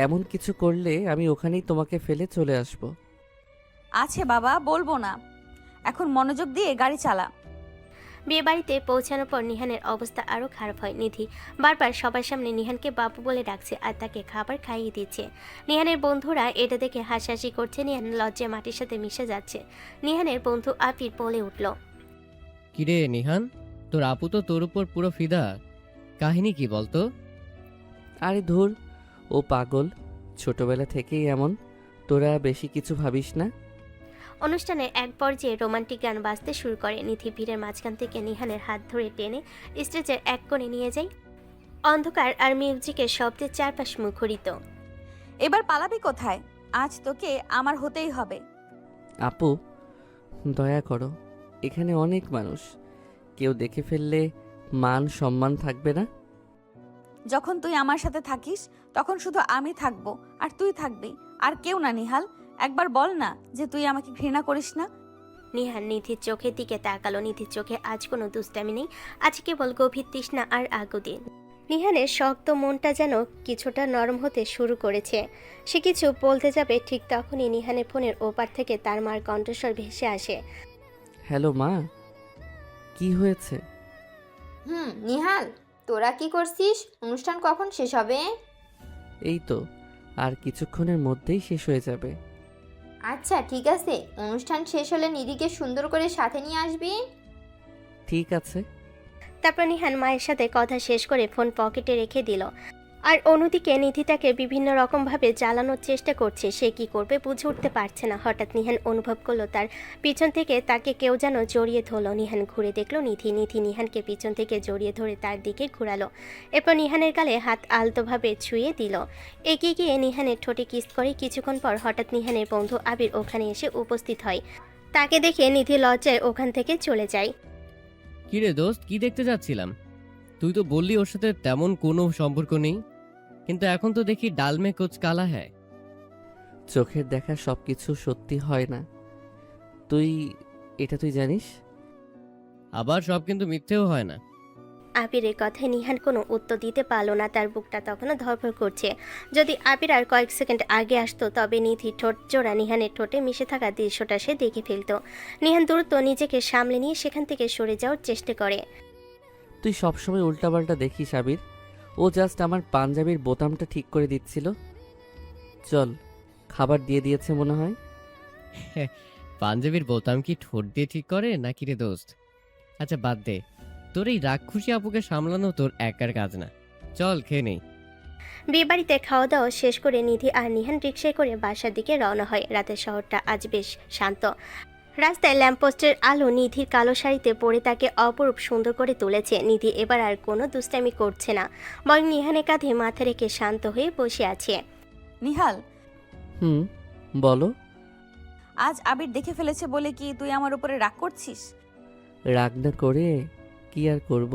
এমন কিছু করলে আমি ওখানেই তোমাকে ফেলে চলে আসব। আছে বাবা, বলবো না। এখন মনোযোগ দিয়ে গাড়ি চালা। বিয়ে বাড়িতে পৌঁছানোর পর নিহানের অবস্থা আরও খারাপ হয়। নিধি বারবার সবার সামনে নিহানকে বাবু বলে ডাকছে আর তাকে খাবার খাইয়ে দিচ্ছে। নিহানের বন্ধুরা এটা দেখে হাসাহাসি করছে। নিহান লজ্জায় মাটির সাথে মিশে যাচ্ছে। নিহানের বন্ধু আপির বলে উঠল, কিরে নিহান, তোর আপু তো তোর উপর পুরো ফিদা। কাহিনী কি বলতো? আরে ধুর, ও পাগল, ছোটবেলা থেকেই এমন। তোরা বেশি কিছু ভাবিস না। অনুষ্ঠানের এক পর্যায়ে রোমান্টিক গান বাজতে শুরু করে। নিধি ভিড়ের মাঝখান থেকে নিহানের হাত ধরে টেনে স্টেজের এক কোণে নিয়ে যায়। অন্ধকার আর মিউজিকের শব্দে চারপাশ মুখরিত। এবার পালাবি কোথায়? আজ তোকে আমার হতেই হবে। আপু, দয়া করো, এখানে অনেক মানুষ, কেউ দেখে ফেললে মান সম্মান থাকবে না। যখন তুই আমার সাথে থাকিস তখন শুধু আমি থাকবো আর তুই থাকবি, আর কেউ না। নিহাল, একবার বল না যে তুই আমাকে ঘৃণা করিস না। নিহান নিধির চোখের দিকে তাকালো। নিধির চোখে আজ কোনো দুষ্টামি নেই, আজ কেবল গভীর তৃষ্ণা আর আগুদি। নিহানের শক্ত মনটা যেন কিছুটা নরম হতে শুরু করেছে। সে কিছু বলতে যাবে, ঠিক তখনই নিহানের ফোনের ওপার থেকে তার মার কণ্ঠস্বর ভেসে আসে। হ্যালো মা, কি হয়েছে? নিহাল, তোরা কি করছিস? অনুষ্ঠান কখন শেষ হবে? এই তো আর কিছুক্ষণের মধ্যেই শেষ হয়ে যাবে। আচ্ছা ঠিক আছে, অনুষ্ঠান শেষ হলে নিধিকে সুন্দর করে সাথে নিয়ে আসবি। ঠিক আছে। তারপর নিহান মায়ের সাথে কথা শেষ করে ফোন পকেটে রেখে দিল। আর অন্যদিকে নিধি তাকে বিভিন্ন রকমভাবে জ্বালানোর চেষ্টা করছে। সে কি করবে বুঝে উঠতে পারছে না। হঠাৎ নিহান অনুভব করলো তার পিছন থেকে তাকে কেউ যেন জড়িয়ে ধরলো। নিহান ঘুরে দেখলো নিধি। নিধি নিহানকে পিছন থেকে জড়িয়ে ধরে তার দিকে ঘোরালো। এরপর নিহানের গালে হাত আলতোভাবে ছুঁয়ে দিল। এগিয়ে গিয়ে নিহানের ঠোঁটে কিস করে। কিছুক্ষণ পর হঠাৎ নিহানের বন্ধু আবির ওখানে এসে উপস্থিত হয়। তাকে দেখে নিধি লজ্জায় ওখান থেকে চলে যায়। কিরে দোস্ত, কি দেখতে যাচ্ছিলাম? তুই তো বললি ওর সাথে তেমন কোনো সম্পর্ক নেই, কিন্তু এখন তো দেখি ডাল মে কুছ কালা হ্যায়। চোখের দেখা সবকিছু সত্যি হয় না, তুই জানিস। আবার সব কিন্তু মিথ্যেও হয় না। আবিরের কথায় নিহান কোনো উত্তর দিতে পারল না। তার বুকটা তখনও ধড়ফড় করছে। যদি আবির আর কয়েক সেকেন্ড আগে আসতো তবে নিধি ঠোঁট জোড়া নিহানের ঠোঁটে মিশে থাকা দৃশ্যটা সে দেখে ফেলত। নিহান দ্রুত নিজেকে সামলে নিয়ে সেখান থেকে সরে যাওয়ার চেষ্টা করে। তুই সবসময় উল্টাপাল্টা দেখিস আবির। ও জাস্ট আমার পাঞ্জাবির বোতামটা ঠিক করে দিচ্ছিল। চল, খাবার দিয়ে দিয়েছে মনে হয়। পাঞ্জাবির বোতাম কি ঠোঁট দিয়ে ঠিক করে নাকি রে দোস্ত? আচ্ছা বাদ দে, তোর এই রাক্ষসী আপুকে সামলানো তোর একার কাজ না। চল খেয়ে নেই। বিয়েবাড়িতে খাওয়া দাওয়া শেষ করে নিধি আর নিহান রিকশায় করে বাসার দিকে রওনা হয়। রাতের শহরটা আজ বেশ শান্ত। রাস্তায় ল্যাম্পপোস্টের আলো নিধির কালো শাড়িতে পরে তাকে অপরূপ সুন্দর করে তুলেছে। নিধি এবার আর কোনো দুষ্টামি করছে না, বরং নিহানের কাঁধে মাথা রেখে শান্ত হয়ে বসে আছে। নিহাল, বলো। আজ আবির দেখে ফেলেছে বলে কি তুই আমার উপরে রাগ করছিস? রাগ না করে কি আর করব?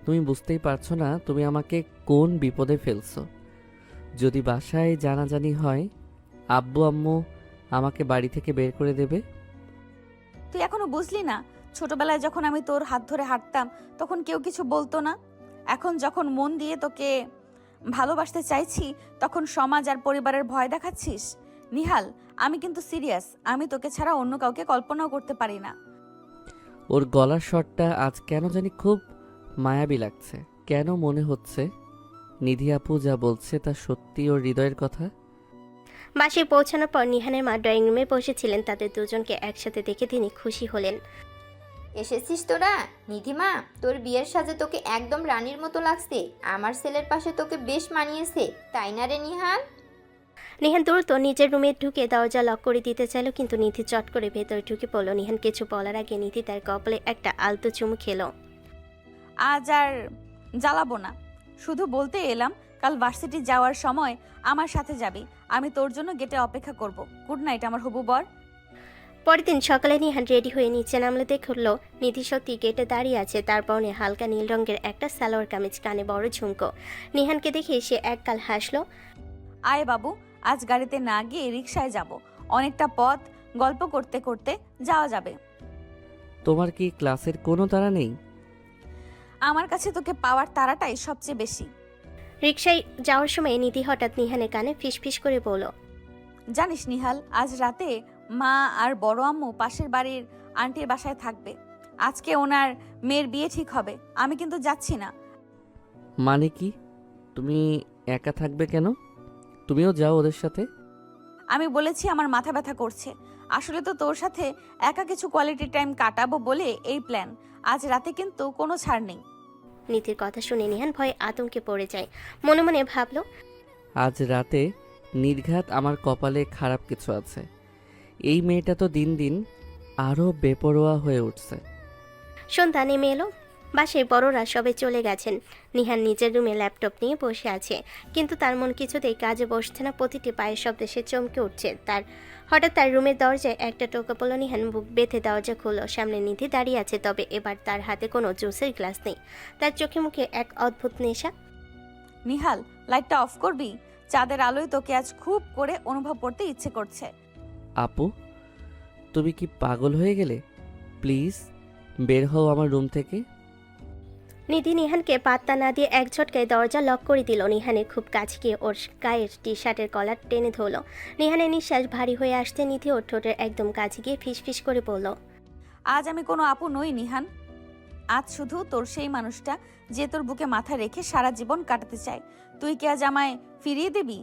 তুমি বুঝতেই পারছো না তুমি আমাকে কোন বিপদে ফেলছো। যদি বাসায় জানাজানি হয়, আব্বু আম্মু আমাকে বাড়ি থেকে বের করে দেবে। তুই এখনো বুঝলি না? ছোটবেলায় যখন আমি তোর হাত ধরে হাঁটতাম তখন কেউ কিছু বলতো না। এখন যখন মন দিয়ে তোকে ভালোবাসতে চাইছি তখন সমাজ আর পরিবারের ভয় দেখাচ্ছিস। নিহাল, আমি কিন্তু সিরিয়াস। আমি তোকে ছাড়া অন্য কাউকে কল্পনাও করতে পারি না। ওর গলার স্বরটা আজ কেন জানি খুব মায়াবী লাগছে। কেন মনে হচ্ছে নিধি আপু যা বলছে তা সত্যি ওর হৃদয়ের কথা। বাসায় পৌঁছানোর পর নিহানের মা ড্রয়িং রুমে বসেছিলেন। তাদের দুজনকে একসাথে দেখে তিনি খুশি হলেন। এসেছিস তোরা? নিধিমা, তোর বিয়ের সাজে তোকে একদম রানীর মতো লাগছে। আমার ছেলের পাশে তোকে বেশ মানিয়েছে, তাই না রে নিহাল? নিহান দ্রুত নিজের রুমে ঢুকে দরজা লক করে দিতে চাইল, কিন্তু নিধি চট করে ভেতরে ঢুকে পড়ল। নিহান কিছু বলার আগে নিধি তার কপালে একটা আলতো চুমু খেলো। আজ আর জ্বালাবো না, শুধু বলতে এলাম কাল ভার্সিটি যাওয়ার সময় আমার সাথে যাবি। আমি তোর জন্য গেটে অপেক্ষা করব। গুড নাইট আমার হবু বর। পরের দিন সকালে নিহান রেডি হয়ে নিচে নামলে দেখল নিধি সত্যি গেটে দাঁড়িয়ে আছে। তার পরনে হালকা নীল রঙের একটা সালোয়ার কামিজ, কানে বড় ঝুমকো। নিহানকে দেখে সে একগাল হাসলো। আয় বাবু, আজ গাড়িতে না গিয়ে রিকশায় যাব। অনেকটা পথ গল্প করতে করতে যাওয়া যাবে। তোমার কি ক্লাসের কোনো তাড়া নেই? আমার কাছে তোকে পাওয়ার তাড়াটাই সবচেয়ে বেশি। রিকশায় যাওয়ার সময় নিধি হঠাৎ নিহানের কানে ফিসফিস করে বলল, জানিস নিহাল, আজ রাতে মা আর বড় আম্মু পাশের বাড়ির আন্টির বাসায় থাকবে। আজকে ওনার মেয়ের বিয়ে ঠিক হবে। আমি কিন্তু যাচ্ছি না। মানে কি? তুমি একা থাকবে কেন? তুমিও যাও ওদের সাথে। আমি বলেছি আমার মাথা ব্যথা করছে। আসলে তো তোর সাথে একা কিছু কোয়ালিটি টাইম কাটাবো বলে এই প্ল্যান। আজ রাতে কিন্তু কোনো ছাড় নেই। নিধির কথা শুনে নিহান ভয়ে আতঙ্কে পড়ে যায়। মনে মনে ভাবল, আজ রাতে নির্ঘাত আমার কপালে খারাপ কিছু আছে। এই মেয়েটা তো দিন দিন আরও বেপরোয়া হয়ে উঠছে। সন্ধ্যা নেমে এলো। বাসায় বড়রা সবে চলে গেছেন। নিহান নিজের রুমে ল্যাপটপ নিয়ে বসে আছে, কিন্তু তার মন কিছুতেই কাজে বসছে না। প্রতিটি পায়ের শব্দে সে চমকে উঠছে। হঠাৎ তার রুমের দরজায় একটা টোকা পড়ল। নিহান বুক বেঁধে দরজা খুলল। সামনে নিধি দাঁড়িয়ে আছে, তবে এবার তার হাতে কোনো জুসের গ্লাস নেই। তার চোখে মুখে এক অদ্ভুত নেশা। নিহাল, লাইটটা অফ করবি? চাঁদের আলোয় তোকে আজ খুব করে অনুভব করতে ইচ্ছে করছে। আপু, তুমি কি পাগল হয়ে গেলে? প্লিজ বের হও আমার রুম থেকে। নিধি নিহানকে পাত্তা না দিয়ে এক ঝটকায় দরজা লক করে দিল। নিহানের খুব কাছে গিয়ে ওর গায়ের টি শার্টের কলার টেনে ধরল। নিহানের নিঃশ্বাস ভারী হয়ে আসতে নিধি ওর ঠোঁটের একদম কাছে গিয়ে ফিসফিস করে বলল, আজ আমি কোনো আপু নই নিহান। আজ শুধু তোর সেই মানুষটা যে তোর বুকে মাথা রেখে সারা জীবন কাটাতে চায়। তুই কি আজ আমায় ফিরিয়ে দিবি?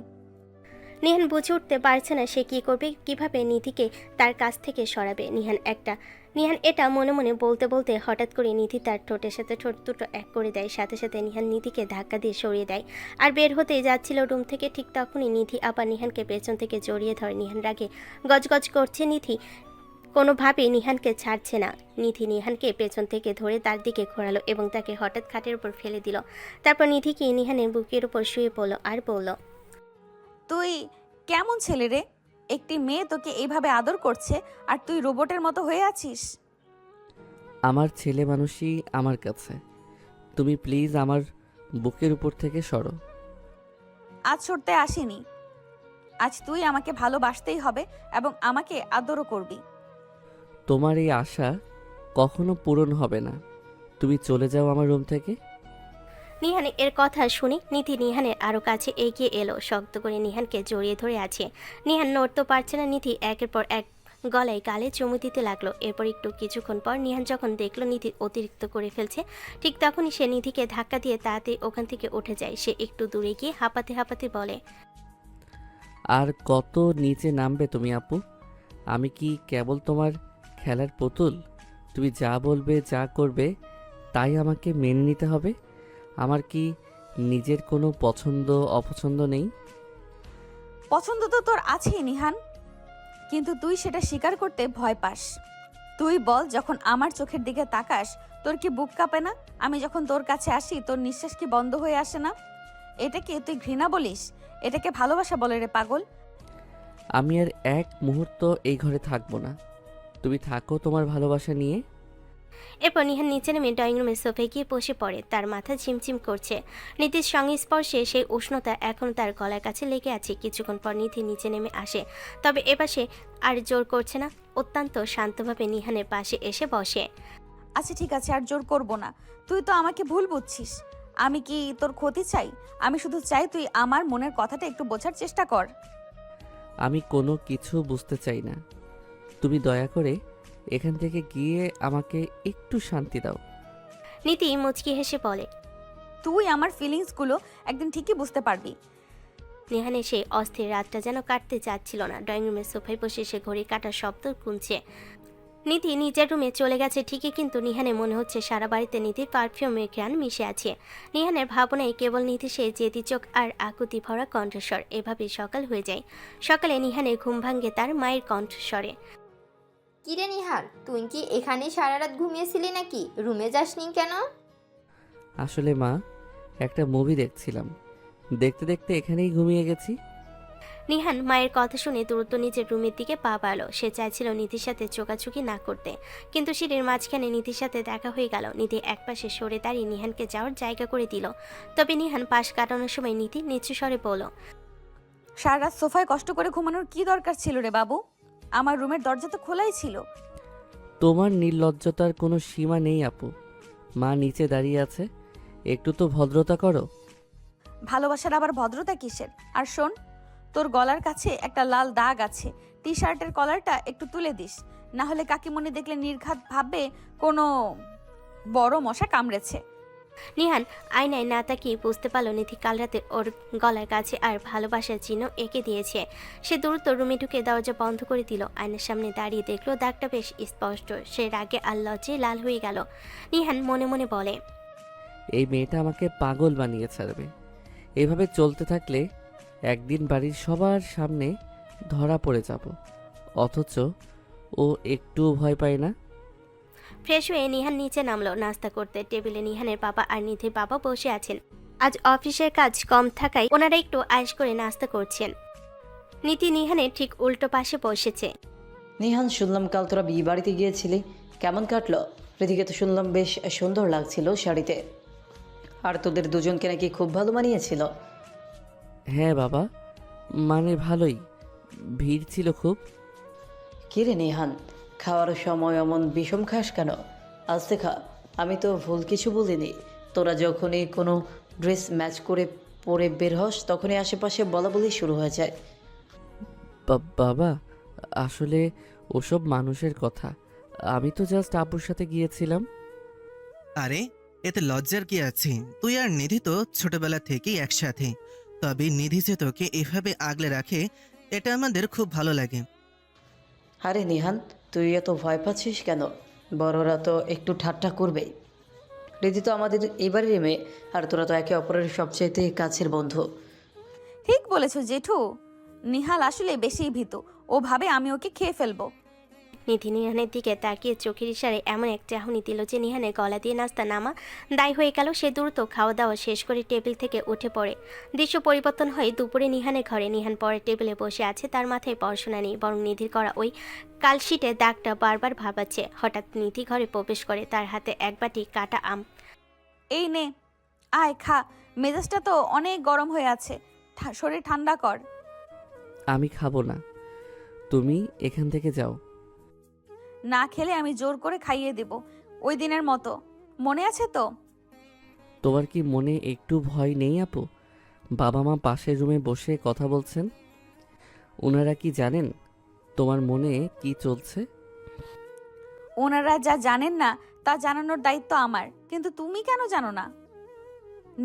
নিহান বুঝে উঠতে পারছে না সে কী করবে, কিভাবে নিধিকে তার কাছ থেকে সরাবে। নিহান এটা মনে মনে বলতে বলতে হঠাৎ করে নিধি তার ঠোঁটের সাথে ঠোঁট দুটো এক করে দেয়। সাথে সাথে নিহান নিধিকে ধাক্কা দিয়ে সরিয়ে দেয়। আর বের হতেই যাচ্ছিল রুম থেকে, ঠিক তখনই নিধি আবার নিহানকে পেছন থেকে জড়িয়ে ধরে। নিহান রাগে গজগজ করছে। নিধি কোনোভাবেই নিহানকে ছাড়ছে না। নিধি নিহানকে পেছন থেকে ধরে তার দিকে ঘোরালো এবং তাকে হঠাৎ খাটের উপর ফেলে দিল। তারপর নিধিকে নিহানের বুকের উপর শুয়ে পড়ল আর বলল, তুই কেমন ছেলে রে? একটি মেয়ে তোকে এইভাবে আদর করছে আর তুই রোবটের মতো হয়ে আছিস। আমার ছেলে মানুষই আমার কাছে। তুমি প্লিজ আমার বুকের উপর থেকে সরো। আজ সরতে আসিনি। আজ তুই আমাকে ভালোবাসতেই হবে এবং আমাকে আদরও করবি। তোমার এই আশা কখনো পূরণ হবে না। তুমি চলে যাও আমার রুম থেকে। নিহান এর কথা শুনে নিধি নিহানের আরও কাছে এগিয়ে এলো। শক্ত করে নিহানকে জড়িয়ে ধরে আছে। নিহান নড়তে পারছে না। নিধি একের পর এক গলায় গালে চুমু দিতে লাগলো। এরপর কিছুক্ষণ পর নিহান যখন দেখলো নিধি অতিরিক্ত করে ফেলছে, ঠিক তখনই সে নিধিকে ধাক্কা দিয়ে তাড়াতাড়ি ওখান থেকে উঠে যায়। সে একটু দূরে গিয়ে হাঁপাতে হাঁপাতে বলে, আর কত নিচে নামবে তুমি আপু? আমি কি কেবল তোমার খেলার পুতুল? তুমি যা বলবে, যা করবে তাই আমাকে মেনে নিতে হবে। আমার কি নিজের কোনো পছন্দ অপছন্দ নেই? পছন্দ তো তোর আছেই নিহান, কিন্তু তুই সেটা স্বীকার করতে ভয় পাস। তুই বল, যখন আমার চোখের দিকে তাকাস তোর কি বুক কাঁপে না? আমি যখন তোর কাছে আসি তোর নিঃশ্বাস কি বন্ধ হয়ে আসে না? এটাকে তুই ঘৃণা বলিস? এটাকে ভালোবাসা বলে রে পাগল। আমি আর এক মুহূর্ত এই ঘরে থাকবো না। তুমি থাকো তোমার ভালোবাসা নিয়ে। এরপর নিহান নিচে নেমে ড্রয়িং রুমের সোফায় গিয়ে বসে পড়ে। তার মাথা ঝিমঝিম করছে। নিধির সংস্পর্শে সেই উষ্ণতা এখন তার গলার কাছে লেগে আছে। কিছুক্ষণ পর নিধি নিচে নেমে আসে, তবে এবার সে আর জোর করছে না। অত্যন্ত শান্তভাবে নিহানের পাশে এসে বসে। আচ্ছা ঠিক আছে, আর জোর করবো না। তুই তো আমাকে ভুল বুঝছিস। আমি কি তোর ক্ষতি চাই? আমি শুধু চাই তুই আমার মনের কথাটা একটু বোঝার চেষ্টা কর। আমি কোনো কিছু বুঝতে চাই না। তুমি দয়া করে এখান থেকে গিয়ে আমাকে একটু শান্তি দাও। নিধি মুচকি হেসে বলে, তুই আমার ফিলিংসগুলো একদিন ঠিকই বুঝতে পারবি। নিহানের সেই অস্থির রাতটা যেন কাটতে চাচ্ছিল না। ড্রয়িং রুমের সোফায় বসে সে ঘড়ি কাটার শব্দ গুনছে। নিধি নিজের রুমে চলে গেছে ঠিকই, কিন্তু নিহানের মনে হচ্ছে সারা বাড়িতে নিধির পারফিউমের ঘ্রাণ মিশে আছে। নিহানের ভাবনায় কেবল নিধি সে জেদি চোখ আর আকুতি ভরা কণ্ঠস্বর। এভাবেই সকাল হয়ে যায়। সকালে নিহানের ঘুম ভাঙ্গে তার মায়ের কণ্ঠস্বরে। কিরে নিহার, তুই কি এখানে সারা রাত ঘুমিয়েছিলি নাকি? রুমে যাসনি কেন? আসলে মা, একটা মুভি দেখছিলাম, দেখতে দেখতে এখানেই ঘুমিয়ে গেছি। নিহান মায়ের কথা শুনে দ্রুত নিজের রুমের দিকে পা বাড়ালো। সে চাইছিল নিধির সাথে চোকাচুকি না করতে, কিন্তু সিঁড়ির মাঝখানে নিধির সাথে দেখা হয়ে গেল। নিধি একপাশে সরে দাঁড়িয়ে নিহানকে যাওয়ার জায়গা করে দিল। তবে নিহান পাশ কাটানোর সময় নিধি নিচু স্বরে বলল, সারা রাত সোফায় কষ্ট করে ঘুমানোর কি দরকার ছিল রে বাবু? আমার রুমের দরজা তো খোলাই ছিল। তোমার নির্লজ্জতার কোনো সীমা নেই আপু। মা নিচে দাঁড়িয়ে আছে, একটু তো ভদ্রতা করো। ভালোবাসার আবার ভদ্রতা কিসের? আর শোন, তোর গলার কাছে একটা লাল দাগ আছে, টি শার্টের কলারটা একটু তুলে দিস, না হলে কাকিমণি দেখলে নির্ঘাত ভাববে কোনো বড় মশা কামড়েছে। নিহান আয়নায় না তাকিয়ে বুঝতে পারল নিধি কাল রাতে ওর গলার কাছে আর ভালোবাসার চিহ্ন এঁকে দিয়েছে। সে দ্রুত রুমে ঢুকে দরজা বন্ধ করে দিল। আয়নার সামনে দাঁড়িয়ে দেখলো দাগটা বেশ স্পষ্ট। সে রাগে আর লজ্জায় লাল হয়ে গেল। নিহান মনে মনে বলে, এই মেয়েটা আমাকে পাগল বানিয়ে ছাড়বে। এভাবে চলতে থাকলে একদিন বাড়ির সবার সামনে ধরা পড়ে যাব। অথচ ও একটুও ভয় পায় না। ফ্রেশ হয়ে নিহান নিচে নামলো নাস্তা করতে। টেবিলে নিহানের বাবা আর নিধির বাবা বসে আছেন। আজ অফিসের কাজ কম থাকায় ওনারা একটু আয়েশ করে নাস্তা করছেন। নিধি নিহানের ঠিক উল্টো পাশে বসেছে। নিহান, শুনলাম কাল তোরা বিয়ে বাড়িতে গিয়েছিলি, কেমন কাটলো? রীতিকে তো শুনলাম বেশ সুন্দর লাগছিল শাড়িতে, আর তোদের দুজনকে নাকি খুব ভালো মানিয়েছিল। হ্যাঁ বাবা, মানে ভালোই, ভিড় ছিল খুব। কিরে নিহান, খাওয়ার সময় অমন বিষম খাস কেন? আস্তে খা, আমি তো ভুল কিছু বলিনি। তোরা যখনই কোনো ড্রেস ম্যাচ করে পরে বের হস তখনই আশেপাশে বলা বলি শুরু হয়ে যায়। বাবা, আসলে ওসব মানুষের কথা। আমি তো জাস্ট আপুর সাথে গিয়েছিলাম। আরে এতে লজ্জার কি আছে? তুই আর নিধি তো ছোটবেলা থেকেই একসাথে। তবে নিধি যে তোকে এভাবে আগলে রাখে, এটা আমাদের খুব ভালো লাগে। আরে নিহান, তুই এত ভয় পাচ্ছিস কেন? বড়রা তো একটু ঠাট্টা করবেই। রীতি তো আমাদের এবারের মেয়ে, আর তোরা তো একে অপরের সবচাইতে কাছের বন্ধু। ঠিক বলেছো জেঠু, নিহাল আসলে বেশি ভীতু। ও ভাবে আমি ওকে খেয়ে ফেলবো। নিধি নিহানের দিকে তাকিয়ে চোখের ইশারে এমন এক চাহনি দিল যে নিহানের গলা দিয়ে নাস্তা নামা দায় হয়ে গেল। সে দ্রুত খাওয়া দাওয়া শেষ করে টেবিল থেকে উঠে পড়ে। দৃশ্য পরিবর্তন হয় দুপুরে নিহানের ঘরে। নিহান পরের টেবিলে বসে আছে। তার মাথায় পড়াশোনা নেই, বরং নিধির করা ওই কালশিটে দাগটা বারবার ভাবাচ্ছে। হঠাৎ নিধি ঘরে প্রবেশ করে। তার হাতে এক বাটি কাটা আম। এই নে, আয় খা, মেজাজটা তো অনেক গরম হয়ে আছে, শরীর ঠান্ডা কর। আমি খাবো না, তুমি এখান থেকে যাও। না খেলে আমি জোর করে খাইয়ে দেব, ওই দিনের মতো। মনে আছে তো? তোমার কি মনে একটু ভয় নেই আপু? বাবা মা পাশের রুমে বসে কথা বলছেন। ওনারা কি জানেন তোমার মনে কি চলছে? ওনারা যা জানেন না তা জানানোর দায়িত্ব আমার, কিন্তু তুমি কেন জানো না?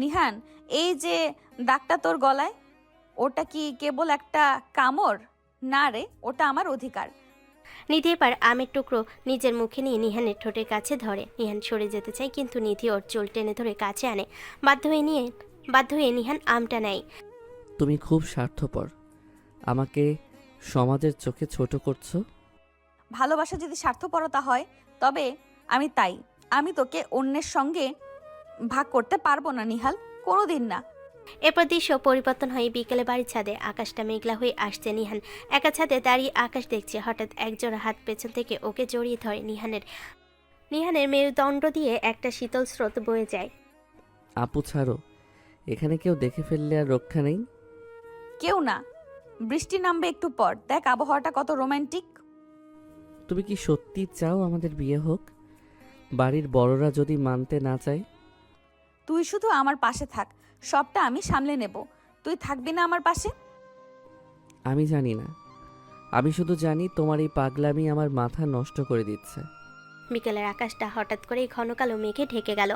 নিহান, এই যে দাগটা তোর গলায়, ওটা কি কেবল একটা কামড়? না রে, ওটা আমার অধিকার। নিধি এবার আমের টুকরো নিজের মুখে নিয়ে নিহানের ঠোঁটের কাছে ধরে। নিহান সরে যেতে চায়, কিন্তু নিধি ওর চুল টেনে ধরে কাছে আনে। বাধ্য হয়ে নিহান আমটা নেয়। তুমি খুব স্বার্থপর, আমাকে সমাজের চোখে ছোট করছো। ভালোবাসা যদি স্বার্থপরতা হয় তবে আমি তোকে অন্যের সঙ্গে ভাগ করতে পারবো না নিহাল, কোনোদিন না। এরপর দৃশ্য পরিবর্তন হয়ে বিকেলে বাড়ির ছাদে। আকাশটা মেঘলা হয়ে আসছে। নিহান একা ছাদে দাঁড়িয়ে আকাশ দেখছে। হঠাৎ একজোড়া হাত পেছন থেকে ওকে জড়িয়ে ধরে। নিহানের মেরুদণ্ড দিয়ে একটা শীতল স্রোত বয়ে যায়। আপু ছাড়ো, এখানে কেউ দেখে ফেললে আর রক্ষা নেই। কেউ না, বৃষ্টি নামবে একটু পর, দেখ আবহাওয়াটা কত রোমান্টিক। তুমি কি সত্যি চাও আমাদের বিয়ে হোক? বাড়ির বড়রা যদি মানতে না চায়? তুই শুধু আমার পাশে থাক, সবটা আমি সামলে নেব। তুই থাকবি না আমার পাশে? আমি জানি না, আমি শুধু জানি তোমার এই পাগলামি আমার মাথা নষ্ট করে দিচ্ছে। বিকেলের আকাশটা হঠাৎ করেই ঘন কালো মেঘে ঢেকে গেল।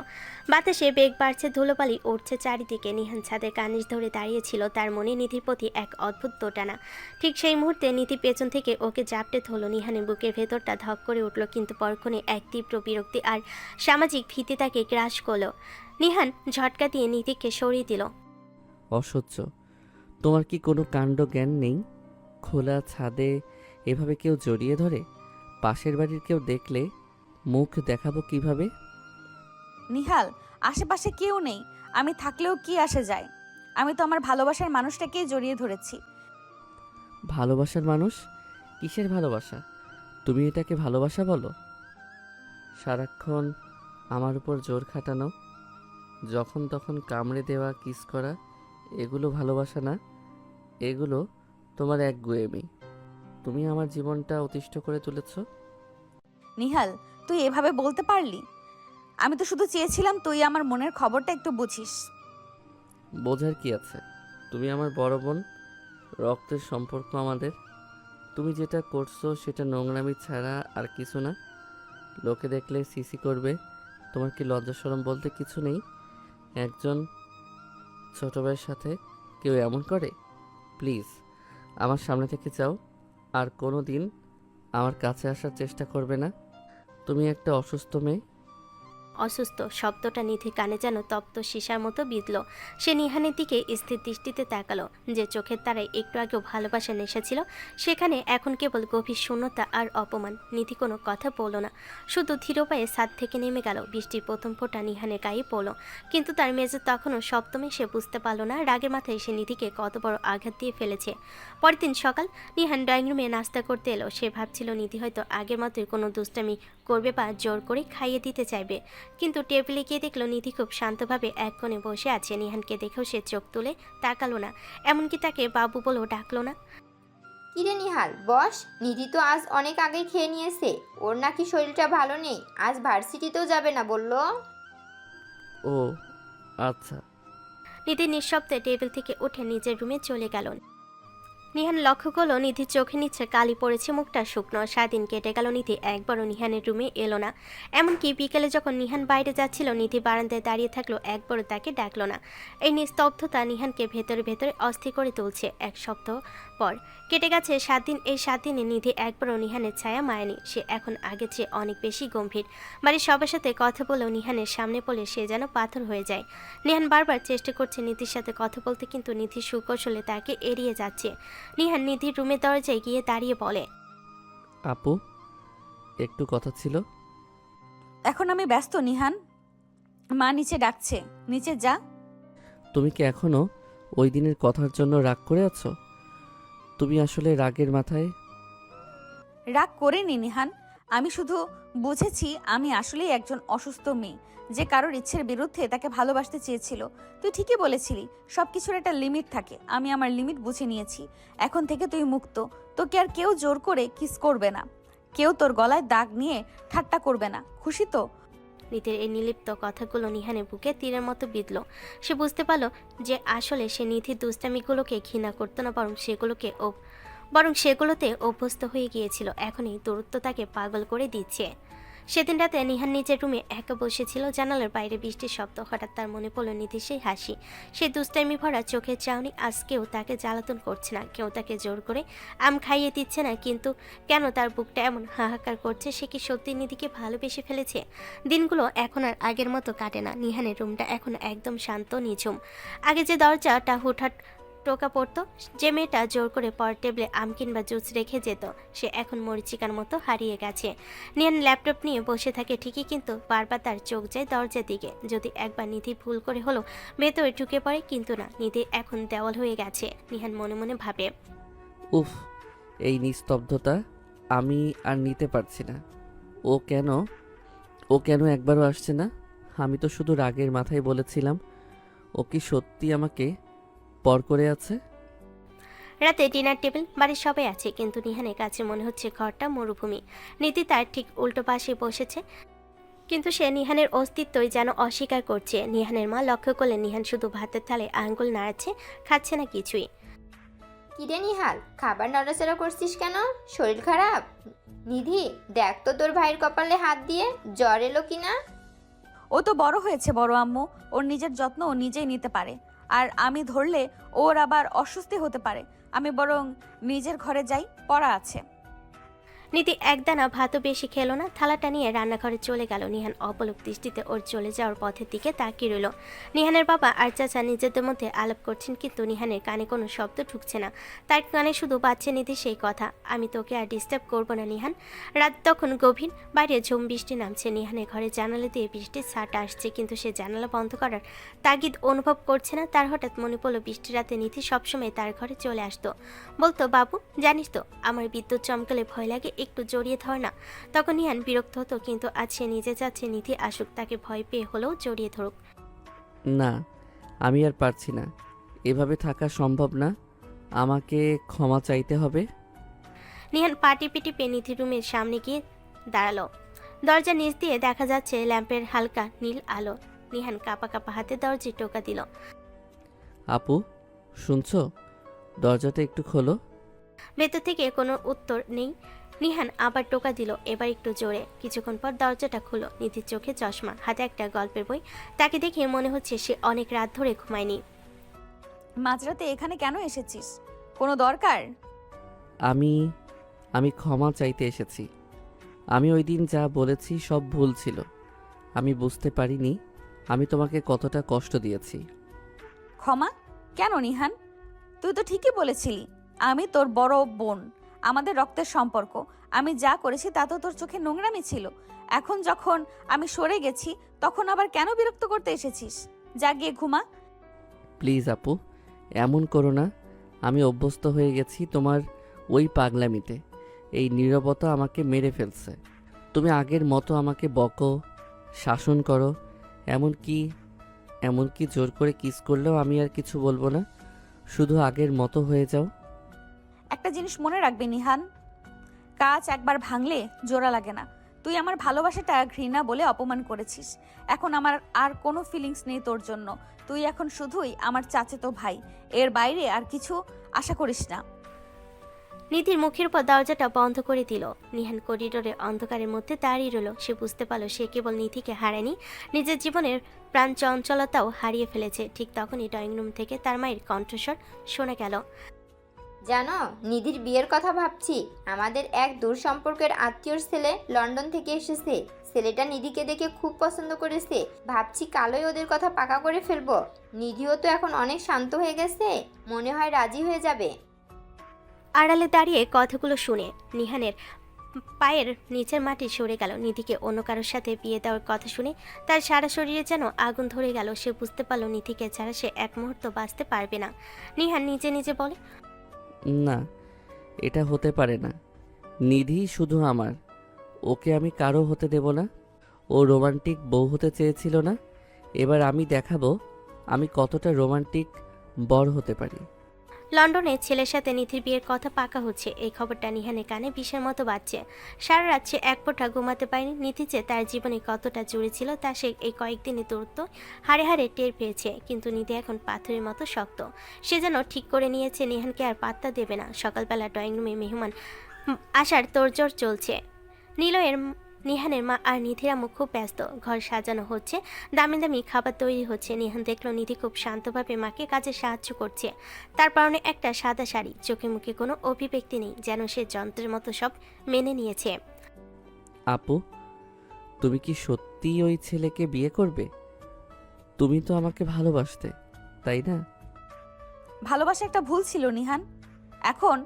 বাতাসে বেগ বাড়ছে, ধুলোবালি উঠছে চারিদিকে। নিহান ছাদের কানিজ ধরে দাঁড়িয়েছিল, তার মনে নিধির প্রতি এক অদ্ভুত দোটানা। ঠিক সেই মুহূর্তে নিধি পেছন থেকে ওকে জাপটে ধরল। নিহানের বুকের ভেতরটা ধক করে উঠল, কিন্তু পরক্ষণে এক তীব্র বিরক্তি আর সামাজিক ভীতি তাকে গ্রাস করল। নিহান ঝটকা দিয়ে নিধিকে সরিয়ে দিল। অসহ্য, তোমার কি কোনো কাণ্ড জ্ঞান নেই? খোলা ছাদে এভাবে কেউ জড়িয়ে ধরে? পাশের বাড়ির কেউ দেখলে মুখ দেখাবো কিভাবে? নিহাল, আশেপাশে কেউ নেই, আমি থাকলেও কি আসে যায়? আমি তো আমার ভালোবাসার মানুষটাকেই জড়িয়ে ধরেছি। ভালোবাসার মানুষ? কিসের ভালোবাসা? তুমি এটাকে ভালোবাসা বলো? সারাক্ষণ আমার উপর জোর খাটানো, যখন তখন কামড়ে দেওয়া, কিস করা, এগুলো ভালোবাসা না, এগুলো তোমার এক গুয়েমি। তুমি আমার জীবনটা অতিষ্ঠ করে তুলেছ। নিহাল, তুই এভাবে বলতে পারলি? আমি তো শুধু চেয়েছিলাম তুই আমার মনের খবরটা একটু বুঝিস। বোঝার কি আছে? তুমি আমার বড় বোন, রক্তের সম্পর্ক আমাদের। তুমি যেটা করছো সেটা নোংরামি ছাড়া আর কিছু না। লোকে দেখলে সিসি করবে। তোমার কি লজ্জা শরম বলতে কিছু নেই? একজন ছোট ভাইয়ের সাথে কেউ এমন করে? প্লিজ আমার সামনে থেকে যাও, আর কোনো দিন আমার কাছে আসার চেষ্টা করবে না। তুমি একটা অসুস্থ মেয়ে। অসুস্থ শব্দটা নিধি কানে যেন তপ্ত সীসার মতো বিঁধল। সে নিহানের দিকে স্থির দৃষ্টিতে তাকালো। যে চোখের তারায় একটু আগেও ভালোবাসা নেশা ছিল, সেখানে এখন কেবল গভীর শূন্যতা আর অপমান। নিধি কোনো কথা বলল না, শুধু ধীর পায়ে ছাদ থেকে নেমে গেল। বৃষ্টির প্রথম ফোঁটা নিহানের গায়ে পড়ল, কিন্তু তার মেজে তখনও সপ্তমে। সে বুঝতে পারল না রাগের মাথায় সে নিধিকে কত বড় আঘাত দিয়ে ফেলেছে। পরের দিন সকাল নিহান ড্রয়িং রুমে নাস্তা করতে এলো। সে ভাবছিল নিধি হয়তো আগের মতোই কোনো দুষ্টামি করবে বা জোর করে খাইয়ে দিতে চাইবে, কিন্তু টেবিলে গিয়ে দেখলো নিধি খুব শান্তভাবে এক কোণে বসে আছে। নিহানকে দেখেও সে চোখ তুলে তাকালো না, এমনকি তাকে বাবু বলেও ডাকলো না। কিরে নিহাল, বস। নিধি তো আজ অনেক আগে খেয়ে নিয়েছে, ওর নাকি শরীরটা ভালো নেই, আজ ভার্সিটিতেও যাবে না বললো। ও আচ্ছা। নিধি নিঃশব্দে টেবিল থেকে উঠে নিজের রুমে চলে গেল। নিহান লক্ষ্য করলো নিধির চোখে নিচ্ছে কালি পড়েছে, মুখটা শুকনো। সারাদিন কেটে গেল, নিধি একবারও নিহানের রুমে এলো না। এমনকি বিকেলে যখন নিহান বাইরে যাচ্ছিল, নিধি বারান্দায় দাঁড়িয়ে থাকলো, একবারও তাকে ডাকলো না। এই নিস্তব্ধতা নিহানকে ভেতরে ভেতরে অস্থির করে তুলছে। এক সপ্তাহ পর কেটে গেছে 7 দিন। এই 7 দিনে নিধি একবারও নিহানের ছায়া মায়নি। সে এখন আগের চেয়ে অনেক বেশি গম্ভীর। বাড়ির সবার সাথে কথা বলেও নিহানের সামনে পড়লে সে যেন পাথর হয়ে যায়। নিহান বারবার চেষ্টা করছে নিধির সাথে কথা বলতে, কিন্তু নিধি সুকৌশলে তাকে এড়িয়ে যাচ্ছে। নিহান নিধির রুমের দরজায় গিয়ে দাঁড়িয়ে বলে, আপু, একটু কথা ছিল। এখন আমি ব্যস্ত নিহান, মা নিচে ডাকছে, নিচে যা। তুমি কি এখনো ওই দিনের কথার জন্য রাগ করে আছো? তুমি আসলে রাগের মাথায়। রাগ করিনি নিহান, আমি শুধু বুঝেছি আমি আসলেই একজন অসুস্থ মেয়ে, যে কারোর ইচ্ছের বিরুদ্ধে তাকে ভালোবাসতে চেয়েছিল। তুই ঠিকই বলেছিলি, সব কিছুর একটা লিমিট থাকে। আমি আমার লিমিট বুঝে নিয়েছি। এখন থেকে তুই মুক্ত। তোকে আর কেউ জোর করে কিস করবে না, কেউ তোর গলায় দাগ নিয়ে ঠাট্টা করবে না। খুশি তো? নিধির এই নিলিপ্ত কথাগুলো নিহানের বুকে তীরের মতো বিঁধল। সে বুঝতে পারল যে আসলে সে নিধির দুষ্টামিগুলোকে ঘৃণা করতো না, বরং সেগুলোতে অভ্যস্ত হয়ে গিয়েছিল। এখন এই দূরত্ব তাকে পাগল করে দিচ্ছে। সেদিন রাতে নিহান নিজের রুমে একা বসেছিল। জানালার বাইরে বৃষ্টির শব্দ। হঠাৎ তার মনে পড়ল নিধির সেই হাসি, সেই দুষ্টামি ভরা চোখের চাউনি। আজ কেউ তাকে জ্বালাতন করছে না, কেউ তাকে জোর করে আম খাইয়ে দিচ্ছে না, কিন্তু কেন তার বুকটা এমন হাহাকার করছে? সে কি সত্যি নিধিকে ভালোবেসে ফেলেছে? দিনগুলো এখন আর আগের মতো কাটে না। নিহানের রুমটা এখন একদম শান্ত, নিঝুম। আগে যে দরজাটা হুটহাট টোকা পড়তো, যে মেয়েটা জোর করে পর টেবিলে আম কিংবা জুস রেখে যেত, সে এখন মরিচিকার মতো হারিয়ে গেছে। নিহান ল্যাপটপ নিয়ে বসে থাকে ঠিকই, কিন্তু বারবার তার চোখ যায় দরজার দিকে। যদি একবার নিধি ভুল করে হলো ভেতরে ঢুকে পড়ে, কিন্তু না, নিধি এখন দেওয়াল হয়ে গেছে। নিহান মনে মনে ভাবে, উফ, এই নিস্তব্ধতা আমি আর নিতে পারছি না। ও কেন একবারও আসছে না? আমি তো শুধু রাগের মাথায় বলেছিলাম। ও কি সত্যি আমাকে পর করে আছে? রাতে ডিনার টেবিল, বাড়ির সবাই আছে, কিন্তু নিহানের কাছে মনে হচ্ছে ঘরটা মরুভূমি। নিধি তার ঠিক উল্টো পাশে বসেছে, কিন্তু সে নিহানের অস্তিত্বই যেন অস্বীকার করছে। নিহানের মা লক্ষ্য করলে নিহান শুধু ভাতের থালে আঙ্গুল নাড়াচ্ছে, খাচ্ছে না কিছুই। কিরে নিহাল, খাবার নড়াচড়া করছিস কেন? শরীর খারাপ? নিধি, দেখ তো তোর ভাইয়ের কপালে হাত দিয়ে জ্বর এলো কিনা। ও তো বড় হয়েছে বড় আম্মু, ওর নিজের যত্ন ও নিজেই নিতে পারে। আর আমি ধরলে ওর আবার অস্বস্তি হতে পারে। আমি বরং নিজের ঘরে যাই, পড়া আছে। নিধি একদানা ভাতও বেশি খেলো না, থালাটা নিয়ে রান্নাঘরে চলে গেল। নিহান অপলক দৃষ্টিতে ওর চলে যাওয়ার পথের দিকে তাকিয়ে রইল। নিহানের বাবা আর চাচা নিজেদের মধ্যে আলাপ করছেন, কিন্তু নিহানের কানে কোনো শব্দ ঢুকছে না। তার কানে শুধু বাজছে নিধি সেই কথা, আমি তোকে আর ডিস্টার্ব করবো না নিহান। রাত তখন গভীর, বাইরে ঝুম বৃষ্টি নামছে। নিহানের ঘরে জানালা দিয়ে বৃষ্টির ছাট আসছে, কিন্তু সে জানালা বন্ধ করার তাগিদ অনুভব করছে না। তার হঠাৎ মনে পড়লো বৃষ্টির রাতে নিধি সবসময় তার ঘরে চলে আসতো, বলতো বাবু জানিস তো আমার বিদ্যুৎ চমকালে ভয় লাগে, একটু জড়িয়ে ধর না। তখন নিহান বিরক্ত হতো, কিন্তু আজ সে নিজে চাচ্ছে নিধি আসুক, তাকে ভয় পেয়ে হলেও জড়িয়ে ধরুক। না, আমি আর পারছি না, এভাবে থাকা সম্ভব না, আমাকে ক্ষমা চাইতে হবে। নিহান পাটি পিটি পেয়ে নিধির রুমের সামনে গিয়ে দাঁড়ালো। দরজার নিচ দিয়ে দেখা যাচ্ছে ল্যাম্পের হালকা নীল আলো। নিহান কাপা কাপা হাতে দরজায় টোকা দিল। আপু শুনছো, দরজাটা একটু খোলো। ভেতর থেকে কোনো উত্তর নেই। নিহান আবার টোকা দিল, এবার একটু জোরে। কিছুক্ষণ পর দরজাটা খুলো। নিধির চোখে চশমা, হাতে একটা গল্পের বই। তাকে দেখে মনে হচ্ছে সে অনেক রাত ধরে ঘুমায়নি। মাঝরাতে এখানে কেন এসেছিস? কোনো দরকার? আমি ক্ষমা চাইতে এসেছি। আমি ওই দিন যা বলেছি সব ভুল ছিল। আমি বুঝতে পারিনি আমি তোমাকে কতটা কষ্ট দিয়েছি। ক্ষমা কেন নিহান? তুই তো ঠিকই বলেছিলি আমি তোর বড় বোন, আমাদের রক্তের সম্পর্ক। আমি যা করেছি তা তো তোর চোখে নোংরামি ছিল। এখন যখন আমি সরে গেছি তখন আবার কেন বিরক্ত করতে এসেছিস? যা গিয়ে ঘুমা। প্লিজ আপু, এমন করো না। আমি অভ্যস্ত হয়ে গেছি তোমার ওই পাগলামিতে। এই নীরবতা আমাকে মেরে ফেলছে। তুমি আগের মতো আমাকে বকো, শাসন করো, এমনকি জোর করে কিস করলেও আমি আর কিছু বলবো না। শুধু আগের মতো হয়ে যাও। একটা জিনিস মনে রাখবি নিহান, কাজ একবার ভাঙলে জোড়া লাগে না। তুই আমার ভালোবাসাটা ঘৃণা বলে অপমান করেছিস। এখন আমার আর কোনো ফিলিংস নেই তোর জন্য। তুই এখন শুধুই আমার চাচাতো ভাই, এর বাইরে আর কিছু আশা করিস না। নিধির মুখের উপর দরজাটা বন্ধ করে দিল। নিহান করিডোরে অন্ধকারের মধ্যে দাঁড়িয়ে রইল। সে বুঝতে পারল সে কেবল নিধিকে হারায়নি, নিজের জীবনের প্রাণ চঞ্চলতাও হারিয়ে ফেলেছে। ঠিক তখনই ড্রয়িং রুম থেকে তার মায়ের কণ্ঠস্বর শোনা গেল। জানো, নিধির বিয়ের কথা ভাবছি। আমাদের এক দূর সম্পর্কের আত্মীয়র ছেলে লন্ডন থেকে এসেছে। ছেলেটা নিধিকে দেখে খুব পছন্দ করেছে। ভাবছি কালই ওদের কথা পাকা করে ফেলবো। নিধিও তো এখন অনেক শান্ত হয়ে গেছে, মনে হয় রাজি হয়ে যাবে। আড়ালে দাঁড়িয়ে কথাগুলো শুনে নিহানের পায়ের নিচের মাটি সরে গেল। নিধিকে অন্য কারোর সাথে বিয়ে দেওয়ার কথা শুনে তার সারা শরীরে যেন আগুন ধরে গেল। সে বুঝতে পারল নিধিকে ছাড়া সে এক মুহূর্ত বাঁচতে পারবে না। নিহান নিজে নিজে বলে, না, এটা হতে পারে না। নিধি শুধু আমার, ওকে আমি কারো হতে দেব না। ও রোমান্টিক বউ হতে চেয়েছিল না, এবার আমি দেখাবো আমি কতটা রোমান্টিক বর হতে পারি। লন্ডনে ছেলের সাথে নিধির বিয়ের কথা পাকা হচ্ছে, এই খবরটা নিহানের কানে বিষের মতো বাজছে। সারা রাত সে এক ফোঁটা ঘুমাতে পারেনি। নিধি যে তার জীবনে কতটা জুড়ে ছিল তা সে এই কয়েকদিনে দূরত্ব হাড়ে হাড়ে টের পেয়েছে। কিন্তু নিধি এখন পাথরের মতো শক্ত। সে যেন ঠিক করে নিয়েছে নিহানকে আর পাত্তা দেবে না। সকালবেলা ড্রয়িং রুমে মেহমান আসার তোড়জোড় চলছে। নিহানের মা আর নিধির আম্মু খুব ব্যস্ত। ঘর সাজানো হচ্ছে, দামি দামি খাবার তৈরি হচ্ছে। নিহান দেখলো নিধি খুব শান্তভাবে মাকে কাজে সাহায্য করছে। তার পরনে একটা সাদা শাড়ি, চোখে মুখে কোনো অভিব্যক্তি নেই, যেন সে যন্ত্রের মতো সব মেনে নিয়েছে। আপু, তুমি কি সত্যিই ওই ছেলেকে বিয়ে করবে? তুমি তো আমাকে ভালোবাসতে, তাই না? ভালোবাসা একটা ভুল ছিল নিহান। এখন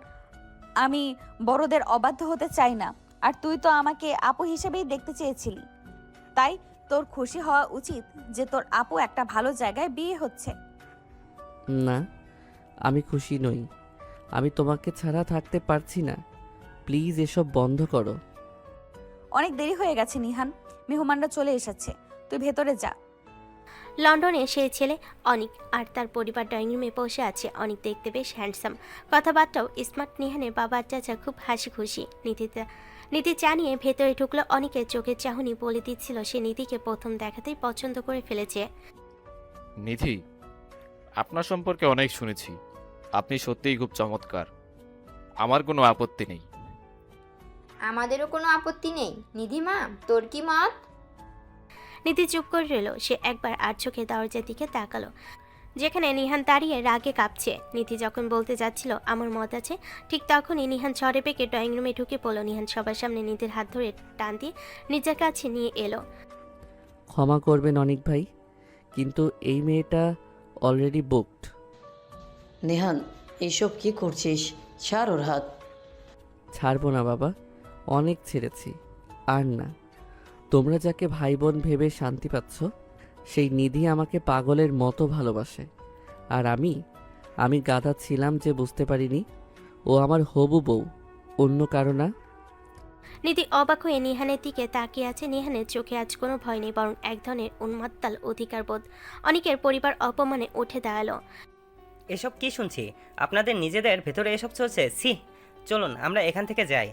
আমি বড়দের অবাধ্য হতে চাই না। আর তুই তো আমাকে আপু হিসেবেই দেখতে চেয়েছিলি, তাই তোর খুশি হওয়া উচিত যে তোর আপু একটা ভালো জায়গায় বিয়ে হচ্ছে। না, আমি খুশি নই। আমি তোমাকে ছাড়া থাকতে পারছি না। প্লিজ এসব বন্ধ করো। অনেক দেরি হয়ে গেছে নিহান, মেহমানরা চলে এসেছে, তুই ভেতরে যা। লন্ডনে সেই ছেলে অনিক আর তার পরিবার ড্রয়িং রুমে বসে আছে। অনিক দেখতে বেশ হ্যান্ডসাম, কথাবার্তাও স্মার্ট। নিহানের বাবা আর চাচা খুব হাসি খুশি। নিধি চা নিয়ে ভেতরে ঢুকলো। অনিকের চোখের চাহনি বলে দিচ্ছিল সে নিধিকে প্রথম দেখাতেই পছন্দ করে ফেলেছে। নিধি, আপনার সম্পর্কে অনেক শুনেছি। আপনি সত্যিই খুব চমৎকার। আমার কোনো আপত্তি নেই। আমাদেরও কোনো আপত্তি নেই। নিধিমা, তোর কি মত? নিধি চুপ করে রইল। সে একবার আর চোখে দরজার দিকে তাকালো, যেখানে নিহান দাঁড়িয়ে রাগে কাঁপছে। নিধি যখন বলতে যাচ্ছিল আমার মত আছে, ঠিক তখনই নিহান ঝড়ে পেকে ড্রয়িং রুমে ঢুকে পড়লো। নিহান সবার সামনে নিধির হাত ধরে টান দিয়ে নিজের কাছে নিয়ে এলো। ক্ষমা করবেন অনিক ভাই, কিন্তু এই মেয়েটা অলরেডি বুকড। নেহান, এইসব কি করছিস? ছাড় ওর হাত। ছাড়বো না বাবা, অনেক ছেড়েছি, আর না। তোমরা যাকে ভাই বোন ভেবে শান্তি পাচ্ছ, সেই নিধি আমাকে পাগলের মতো ভালোবাসে। আর আমি গাধা ছিলাম যে বুঝতে পারিনি ও আমার হবু বউ, অন্য কারো না। নিধি অবাক হয়ে নিহানের দিকে তাকিয়ে আছে। নিহানের চোখে আজ কোনো ভয় নেই, বরং এক ধরনের উন্মাত্তাল অধিকারবোধ। অনেকের পরিবার অপমানে উঠে দাঁড়ালো। এসব কি শুনছি? আপনাদের নিজেদের ভেতরে এসব চলছে? ছি, চলুন আমরা এখান থেকে যাই।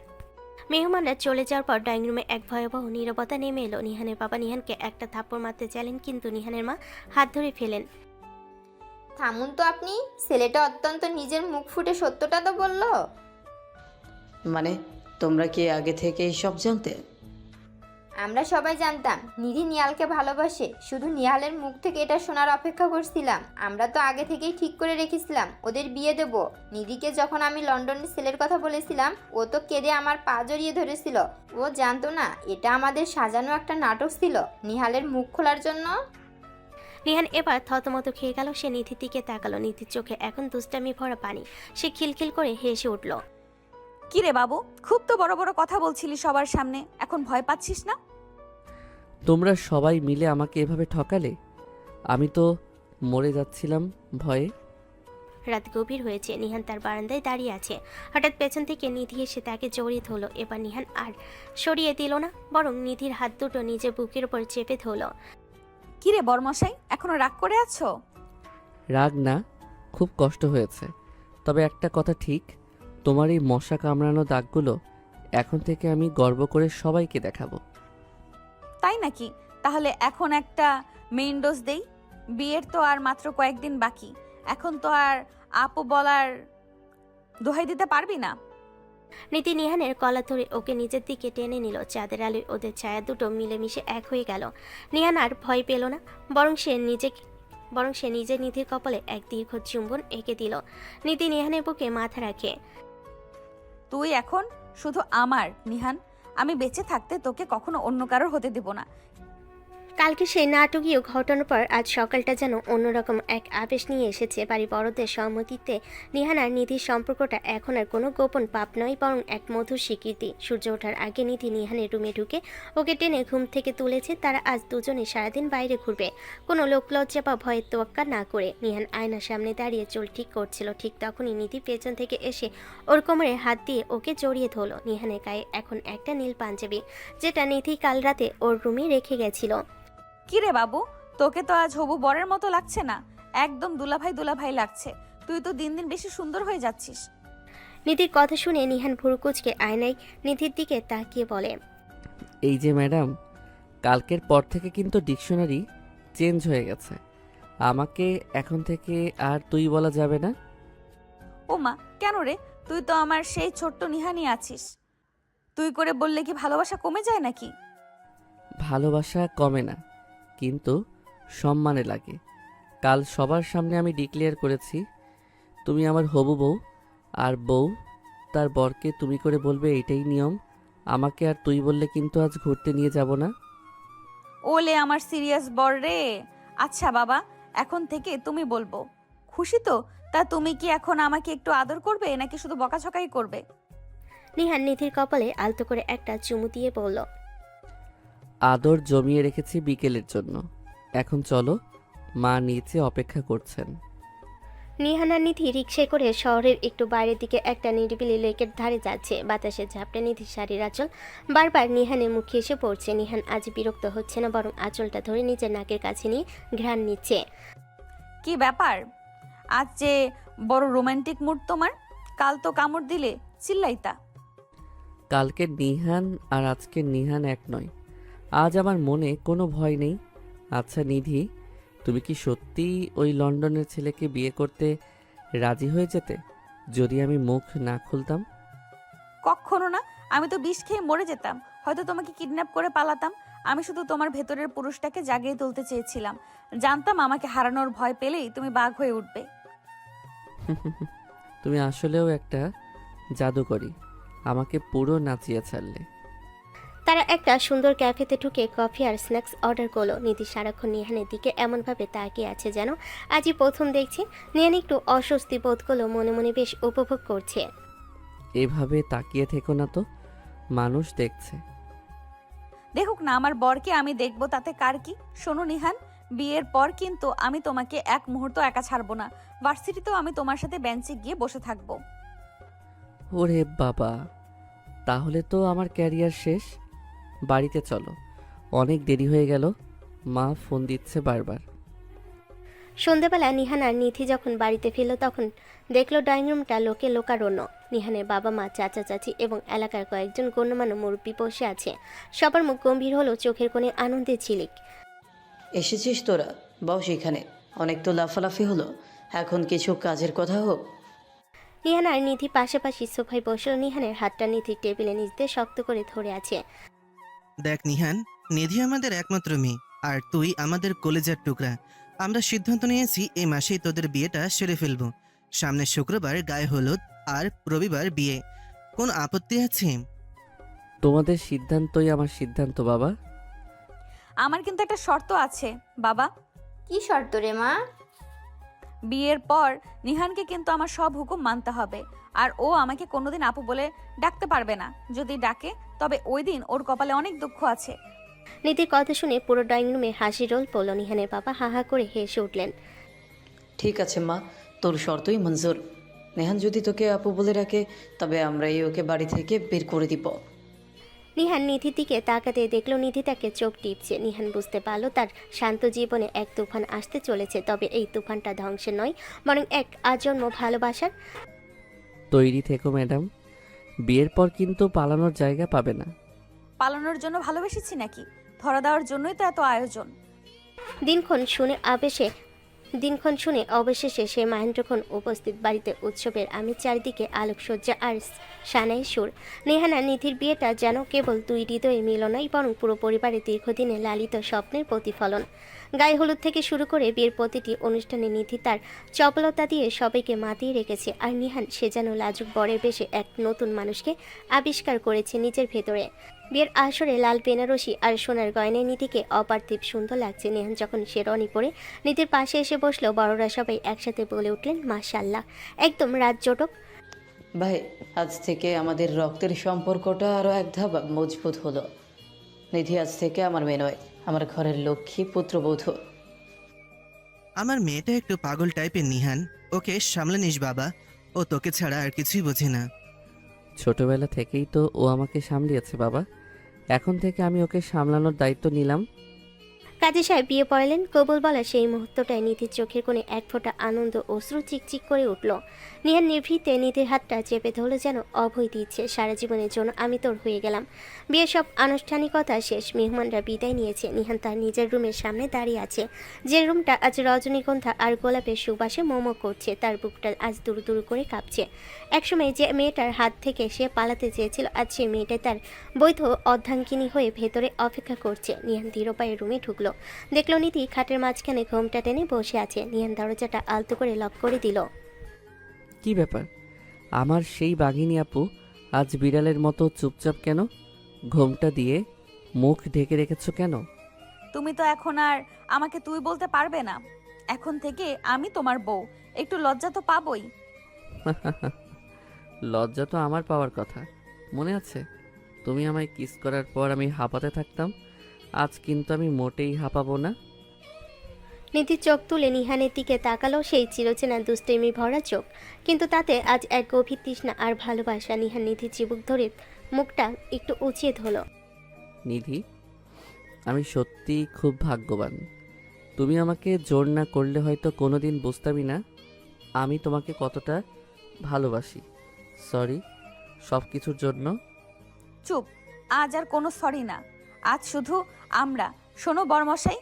মেহমানরা চলে যাওয়ার পর ড্রয়িং রুমে এক ভয়াবহ নীরবতা নেমে এলো। নিহানের বাবা নিহানকে একটা থাপ্পড় মারতে চাইলেন, কিন্তু নিহানের মা হাত ধরে ফেলেন। থামুন তো আপনি। ছেলেটা অত্যন্ত নিজের মুখ ফুটে সত্যটা তো বলল। মানে তোমরা কি আগে থেকে সব জানতে? আমরা সবাই জানতাম নিধি নিহালকে ভালোবাসে, শুধু নিহালের মুখ থেকে এটা শোনার অপেক্ষা করছিলাম। আমরা তো আগে থেকেই ঠিক করে রেখেছিলাম ওদের বিয়ে দেব। নিধিকে যখন আমি লন্ডনের ছেলের কথা বলেছিলাম, ও তো কেঁদে আমার পা জড়িয়ে ধরেছিল। ও জানতো না এটা আমাদের সাজানো একটা নাটক ছিল নিহালের মুখ খোলার জন্য। নিহান এবার থতমত খেয়ে গেল। সে নিধির দিকে তাকালো। নিধির চোখে এখন দুষ্টামি ভরা পানি। সে খিলখিল করে হেসে উঠল। কি রে বাবু, খুব তো বড় বড় কথা বলছিলি সবার সামনে, এখন ভয় পাচ্ছিস না? তোমরা সবাই মিলে আমাকে এভাবে ঠকালে, আমি তো মরে যাচ্ছিলাম ভয়ে। রাত গভীর হয়েছে। নিহান তার বারান্দায় দাঁড়িয়ে আছে। হঠাৎ পেছন থেকে নিধি এসে তাকে জড়িয়ে ধরল। এবার নিহান আর সরিয়ে দিল না, বরং নিধির হাত দুটো নিজের বুকের উপর চেপে ধরল। কি রে বর্মশাই, এখনো রাগ করে আছো? রাগ না, খুব কষ্ট হয়েছে। তবে একটা কথা ঠিক, তোমার এই মশা কামড়ানো দাগগুলো এখন থেকে আমি গর্ব করে সবাইকে দেখাবো। তাই নাকি? তাহলে এখন একটা মেইন ডোজ দেই। বিয়ের তো আর মাত্র কয়েকদিন বাকি, এখন তো আর আপু বলার দোহাই দিতে পারবি না। নিধি নিহানের কলা ধরে ওকে নিজের দিকে টেনে নিল। চাঁদের আলোয় ওদের ছায়া দুটো মিলেমিশে এক হয়ে গেল। নিহান আর ভয় পেল না, বরং সে নিজে নিধির কপালে এক দীর্ঘ চুম্বন এঁকে দিল। নিধি নিহানের বুকে মাথা রাখে। তুই এখন শুধু আমার নিহান, আমি বেঁচে থাকতে তোকে কখনো অন্য কারোর হতে দেব না। কালকে সেই নাটকীয় ঘটনার পর আজ সকালটা যেন অন্যরকম এক আবেশ নিয়ে এসেছে। বাড়ি বড়দের সম্মতিতে নিহান আর নিধির সম্পর্কটা এখন আর কোনো গোপন পাপ নয়, বরং এক মধুর স্বীকৃতি। সূর্য ওঠার আগে নিধি নিহানের রুমে ঢুকে ওকে টেনে ঘুম থেকে তুলেছে। তারা আজ দুজনে সারাদিন বাইরে ঘুরবে, কোনো লোকলজ্জা বা ভয়ের তোয়াক্কা না করে। নিহান আয়নার সামনে দাঁড়িয়ে চুল ঠিক করছিল। ঠিক তখনই নিধি পেছন থেকে এসে ওর কোমরে হাত দিয়ে ওকে জড়িয়ে ধরল। নিহানের গায়ে এখন একটা নীল পাঞ্জাবি, যেটা নিধি কাল রাতে ওর রুমে রেখে গেছিল। কি রে বাবু, তোকে তো আজ হবু বরের মতো লাগছে না, একদম দুলাভাই দুলাভাই লাগছে। তুই তো দিন দিন বেশি সুন্দর হয়ে যাচ্ছিস। নিধির কথা শুনে নিহান ভুরু কুঁচকে আয়নায় নিধির দিকে তাকিয়ে বলে, এই যে ম্যাডাম, কালকের পর থেকে কিন্তু ডিকশনারি চেঞ্জ হয়ে গেছে। আমাকে এখন থেকে আর তুই বলা যাবে না। ও মা, কেন রে? তুই তো আমার সেই ছোট্ট নিহানই আছিস। তুই করে বললে কি ভালোবাসা কমে যায় নাকি? ভালোবাসা কমে না, কিন্তু সম্মানে লাগে। কাল সবার সামনে আমি ডিক্লেয়ার করেছি তুমি আমার হবু বউ, আর বউ তার বরকে তুমি করে বলবে, এইটাই নিয়ম। আমাকে আর তুই বললে কিন্তু আজ ঘুরতে নিয়ে যাব না। ওলে আমার সিরিয়াস বর রে। আচ্ছা বাবা, এখন থেকে তুমি বলবো। খুশি তো? তা তুমি কি এখন আমাকে একটু আদর করবে নাকি শুধু বকাঝকাই করবে? নিহান নিধির কপালে আলতো করে একটা চুমু দিয়ে বলল, আদর জমিয়ে রেখেছি বিকেলের জন্য, এখন চলো, মা নিচে অপেক্ষা করছেন। নিহান আর নিধি রিকশায় করে শহরের একটু বাইরের দিকে একটা নিরিবিলি লেকের ধারে যাচ্ছে। বাতাসে ঝাপটে নিধির শাড়ির আঁচল বারবার নিহানের মুখে এসে পড়ছে। নিহান আজ বিরক্ত হচ্ছে না, বরং আঁচলটা ধরে নিজের নাকের কাছে নিয়ে ঘ্রাণ নিচ্ছে। কি ব্যাপার, আজ যে বড় রোমান্টিক মুড তোমার? কাল তো কামড় দিলে, চিল্লাইতা। কালকের নিহান আর আজকের নিহান এক নয়। আজ আমার মনে কোনো ভয় নেই। আচ্ছা নিধি, তুমি কি সত্যি ওই লন্ডনের ছেলেকে বিয়ে করতে রাজি হয়ে যেতে যদি আমি মুখ না খুলতাম? কখনো না, আমি তো বিষ খেয়ে মরে যেতাম, হয়তো তোমাকে কিডন্যাপ করে পালাতাম। আমি শুধু তোমার ভেতরের পুরুষটাকে জাগিয়ে তুলতে চেয়েছিলাম। জানতাম আমাকে হারানোর ভয় পেলেই তুমি বাঘ হয়ে উঠবে। তুমি আসলেও একটা জাদুকরি, আমাকে পুরো নাচিয়ে ছাড়লে। তারা একটা সুন্দর ক্যাফেতে ঢুকে কফি আর স্ন্যাক্স অর্ডার করলো। নিধি সারাক্ষণ নিহানের দিকে এমনভাবে তাকিয়ে আছে যেন আজই প্রথম দেখছে। নিহান একটু অস্বস্তি বোধ করলো, মনে মনে বেশ উপভোগ করছে। এভাবে তাকিয়ে থেকো না তো, মানুষ দেখছে। দেখুক না আমার বরকে, আমি দেখবো তাতে কার কি। শোনো নিহান, বিয়ের পর কিন্তু আমি তোমাকে এক মুহূর্ত একা ছাড়বো না। ভার্সিটিতেও আমি তোমার সাথে বেঞ্চে গিয়ে বসে থাকবো। ওরে বাবা, তাহলে তো আমার ক্যারিয়ার শেষ। বাড়িতে চলো, অনেক দেরি হয়ে গেল, মা ফোন দিচ্ছে বারবার। সন্ধেবেলা নিহান আর নিধি যখন বাড়িতে ফিরল তখন দেখলো ড্রয়িং রুমটা লোকে লোকারণ্য। নিহানের বাবা মা, চাচা চাচি এবং এলাকার কয়েকজন গণ্যমান্য মুরব্বী বসে আছে। সবার মুখ গম্ভীর হলো, চোখের কোণে আনন্দের ঝিলিক। এসেছিস তোরা, বস এখানে। অনেক তো লাফালাফি হলো, এখন কিছু কাজের কথা হোক। নিহান আর নিধি পাশাপাশি সোফায় বসলো। নিহানের হাতটা নিধির টেবিলে নিচ দিয়ে শক্ত করে ধরে আছে। দেখ নিহান, নিধি আমাদের একমাত্র মেয়ে, আর তুই আমাদের কলেজার টুকরা। আমরা সিদ্ধান্ত নিয়েছি এই মাসেই তোদের বিয়েটা সেরে ফেলবো। সামনের শুক্রবার গায়ে হলুদ আর রবিবার বিয়ে। কোন আপত্তি আছে? তোমাদের সিদ্ধান্তই আমার সিদ্ধান্ত বাবা। আমার কিন্তু একটা শর্ত আছে বাবা। কি শর্ত রে মা? বিয়ের পর নিহানকে কিন্তু আমার সব হুকুম মানতে হবে, আর ও আমাকে কোনোদিন আপু বলে ডাকতে পারবে না। যদি ডাকে তবে ওই দিন ওর কপালে অনেক দুঃখ আছে। নিধির কথা শুনে পুরো ড্রয়িং রুমে হাসি রোল পড়ল। নিহানের বাবা হা হা করে হেসে উঠলেন। ঠিক আছে মা, তোর শর্তই মঞ্জুর। নেহান যদি তোকে আপু বলে রাখে তবে আমরাই ওকে বাড়ি থেকে বের করে দিব। নিহান নিধির দিকে তাকাতে দেখলো নিধি তাকে চোখ টিপছে। নিহান বুঝতে পারলো তার শান্ত জীবনে এক তুফান আসতে চলেছে, তবে এই তুফানটা ধ্বংসের নয়, বরং এক আজন্ম ভালোবাসার। তৈরি থেকো ম্যাডাম, বিয়ের পর কিন্তু পালানোর জায়গা পাবে না। পালানোর জন্য ভালোবেসেছি নাকি? ধরা দেওয়ার জন্যই তো এত আয়োজন। দিনক্ষণ শুনে অবশেষে সে মহেন্দ্রক্ষণ উপস্থিত। বাড়িতে উৎসবের আমি, চারিদিকে আলোকসজ্জা আর সানাই সুর। নেহান আর নিধির বিয়েটা যেন কেবল দুই হৃদয়ের মিলনই, বরং পুরো পরিবারের দীর্ঘদিনে লালিত স্বপ্নের প্রতিফলন। গায়ে হলুদ থেকে শুরু করে বিয়ের প্রতিটি অনুষ্ঠানে নিধি তার চপলতা দিয়ে সবাইকে মাতিয়ে রেখেছে, আর নিহান সে যেন লাজুক বরের বেশে এক নতুন মানুষকে আবিষ্কার করেছে নিজের ভেতরে। বিয়ের আসরে লাল বেনারসি আর সোনার গয়নায় নিধিকে অপার্থিব সুন্দর লাগছে। নেহান যখন শেরওয়ানি পরে নিধির পাশে এসে বসলো, বড়রা সবাই একসাথে বলে উঠলেন মাশাআল্লাহ, একদম রাত জটক। ভাই, আজ থেকে আমাদের রক্তের সম্পর্কটা আরও এক ধাপ মজবুত হলো। নিধি আজ থেকে আমার মেয়ে নয়, আমার ঘরের লক্ষ্মী পুত্রবধূ। আমার মেয়েটা একটু পাগল টাইপের নিহান, ওকে সামলে নিস বাবা। ও তোকে ছাড়া আর কিছুই বোঝে না। ছোটবেলা থেকেই তো ও আমাকে সামলিয়েছে বাবা, এখন থেকে আমি ওকে সামলানোর দায়িত্ব নিলাম। কাজী সাহেব বিয়ে পড়ালেন। কবুল বলা সেই মুহূর্তটায় নিধির চোখের কোণে এক ফোঁটা আনন্দ অশ্রু চিকচিক করে উঠল। নিহান নিভৃতে নিধির হাতটা চেপে ধরল, যেন অভয় দিচ্ছে, সারা জীবনের জন্য আমি তোর হয়ে গেলাম। বিয়ের সব আনুষ্ঠানিকতা শেষ, মেহমানরা বিদায় নিয়েছে। নিহান তার নিজের রুমের সামনে দাঁড়িয়ে আছে, যে রুমটা আজ রজনীগন্ধা আর গোলাপের সুবাসে মোমো করছে। তার বুকটা আজ দুরু দুরু করে কাঁপছে। একসময় যে মেয়েটার হাত থেকে সে পালাতে চেয়েছিল, আজ সেই মেয়েটাই তার বৈধ অর্ধাঙ্গিনী হয়ে ভেতরে অপেক্ষা করছে। নিহান ধীর পায়ে রুমে ঢুকলো, দেখলো নিধি খাটের মাঝখানে ঘোমটা টেনে বসে আছে। নিহান দরজাটা আলতো করে লক করে দিল। কি ব্যাপার, আমার সেই বাঘিনী আপু আজ বিড়ালের মতো চুপচাপ কেন? ঘোমটা দিয়ে মুখ ঢেকে রেখেছো কেন? তুমি তো এখন আর আমাকে তুই বলতে পারবে না। এখন থেকে আমি তোমার বউ, একটু লজ্জা তো পাবোই। লজ্জা তো আমার পাওয়ার কথা। মনে আছে তুমি আমায় কিস করার পর আমি হাঁপাতে থাকতাম? আজ কিন্তু আমি মোটেই হাঁপাবো না। নিধি চোখ তুলে নিহানের দিকে তাকালো, সেই চিরচেনা দুষ্টেমি ভরা চোখ, কিন্তু তাতে আজ এক গভীর তৃষ্ণা আর ভালোবাসা। নিহান নিধির চিবুক ধরে মুখটা একটু উঁচিয়ে ধরল। নিধি, আমি সত্যি খুব ভাগ্যবান। তুমি আমাকে জোর না করলে হয়তো কোনোদিন বুঝতামই না আমি তোমাকে কতটা ভালোবাসি। সরি সব কিছুর জন্য। চুপ, আজ আর কোনো সরি না, আজ শুধু আমরা। শোনো বরমশাই,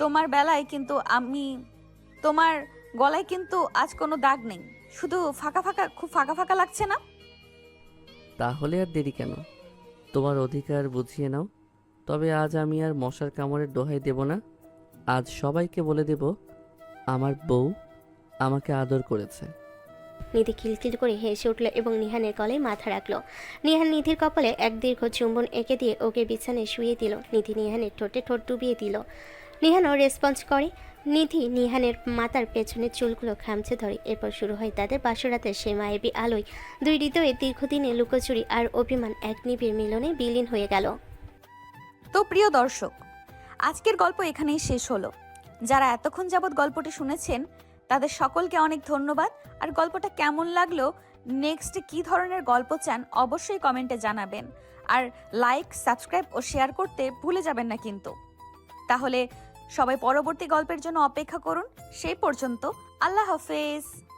তোমার বেলায় কিন্তু তোমার গলায় কিন্তু আজ কোনো দাগ নেই, শুধু ফাঁকা ফাঁকা, খুব ফাঁকা ফাঁকা লাগছে না? তাহলে আর দেরি কেন? তোমার অধিকার বুঝিয়ে নাও। তবে আজ আমি আর মশার কামড়ের দোহাই দেব না। আজ সবাইকে বলে দেব আমার বউ আমাকে আদর করেছে। নিধি খিলখিল করে হেসে উঠল এবং নিহানের গলায় মাথা রাখলো। নিহান নিধির কপালে এক দীর্ঘ চুম্বন এঁকে দিয়ে ওকে বিছানায় শুয়ে দিল। নিধি নিহানের ঠোঁটে ঠোঁট ডুবিয়ে দিল। নিহানও রেসপন্স করে। নিধি নিহানের মাথার পেছনের চুলগুলো খামচে ধরে। এরপর শুরু হয় তাদের বাসরাতের সেই মায়াবী আলোয় দুই হৃদয়ে দীর্ঘদিনে লুকোচুরি আর অভিমান এক নিবিড় মিলনে বিলীন হয়ে গেল। তো প্রিয় দর্শক, আজকের গল্প এখানেই শেষ হলো। যারা এতক্ষণ যাবৎ গল্পটি শুনেছেন তাদের সকলকে অনেক ধন্যবাদ। আর গল্পটা কেমন লাগলো, নেক্সট কী ধরনের গল্প চান অবশ্যই কমেন্টে জানাবেন। আর লাইক, সাবস্ক্রাইব ও শেয়ার করতে ভুলে যাবেন না কিন্তু। তাহলে সবাই পরবর্তী গল্পের জন্য অপেক্ষা করুন। সেই পর্যন্ত আল্লাহ হাফেজ।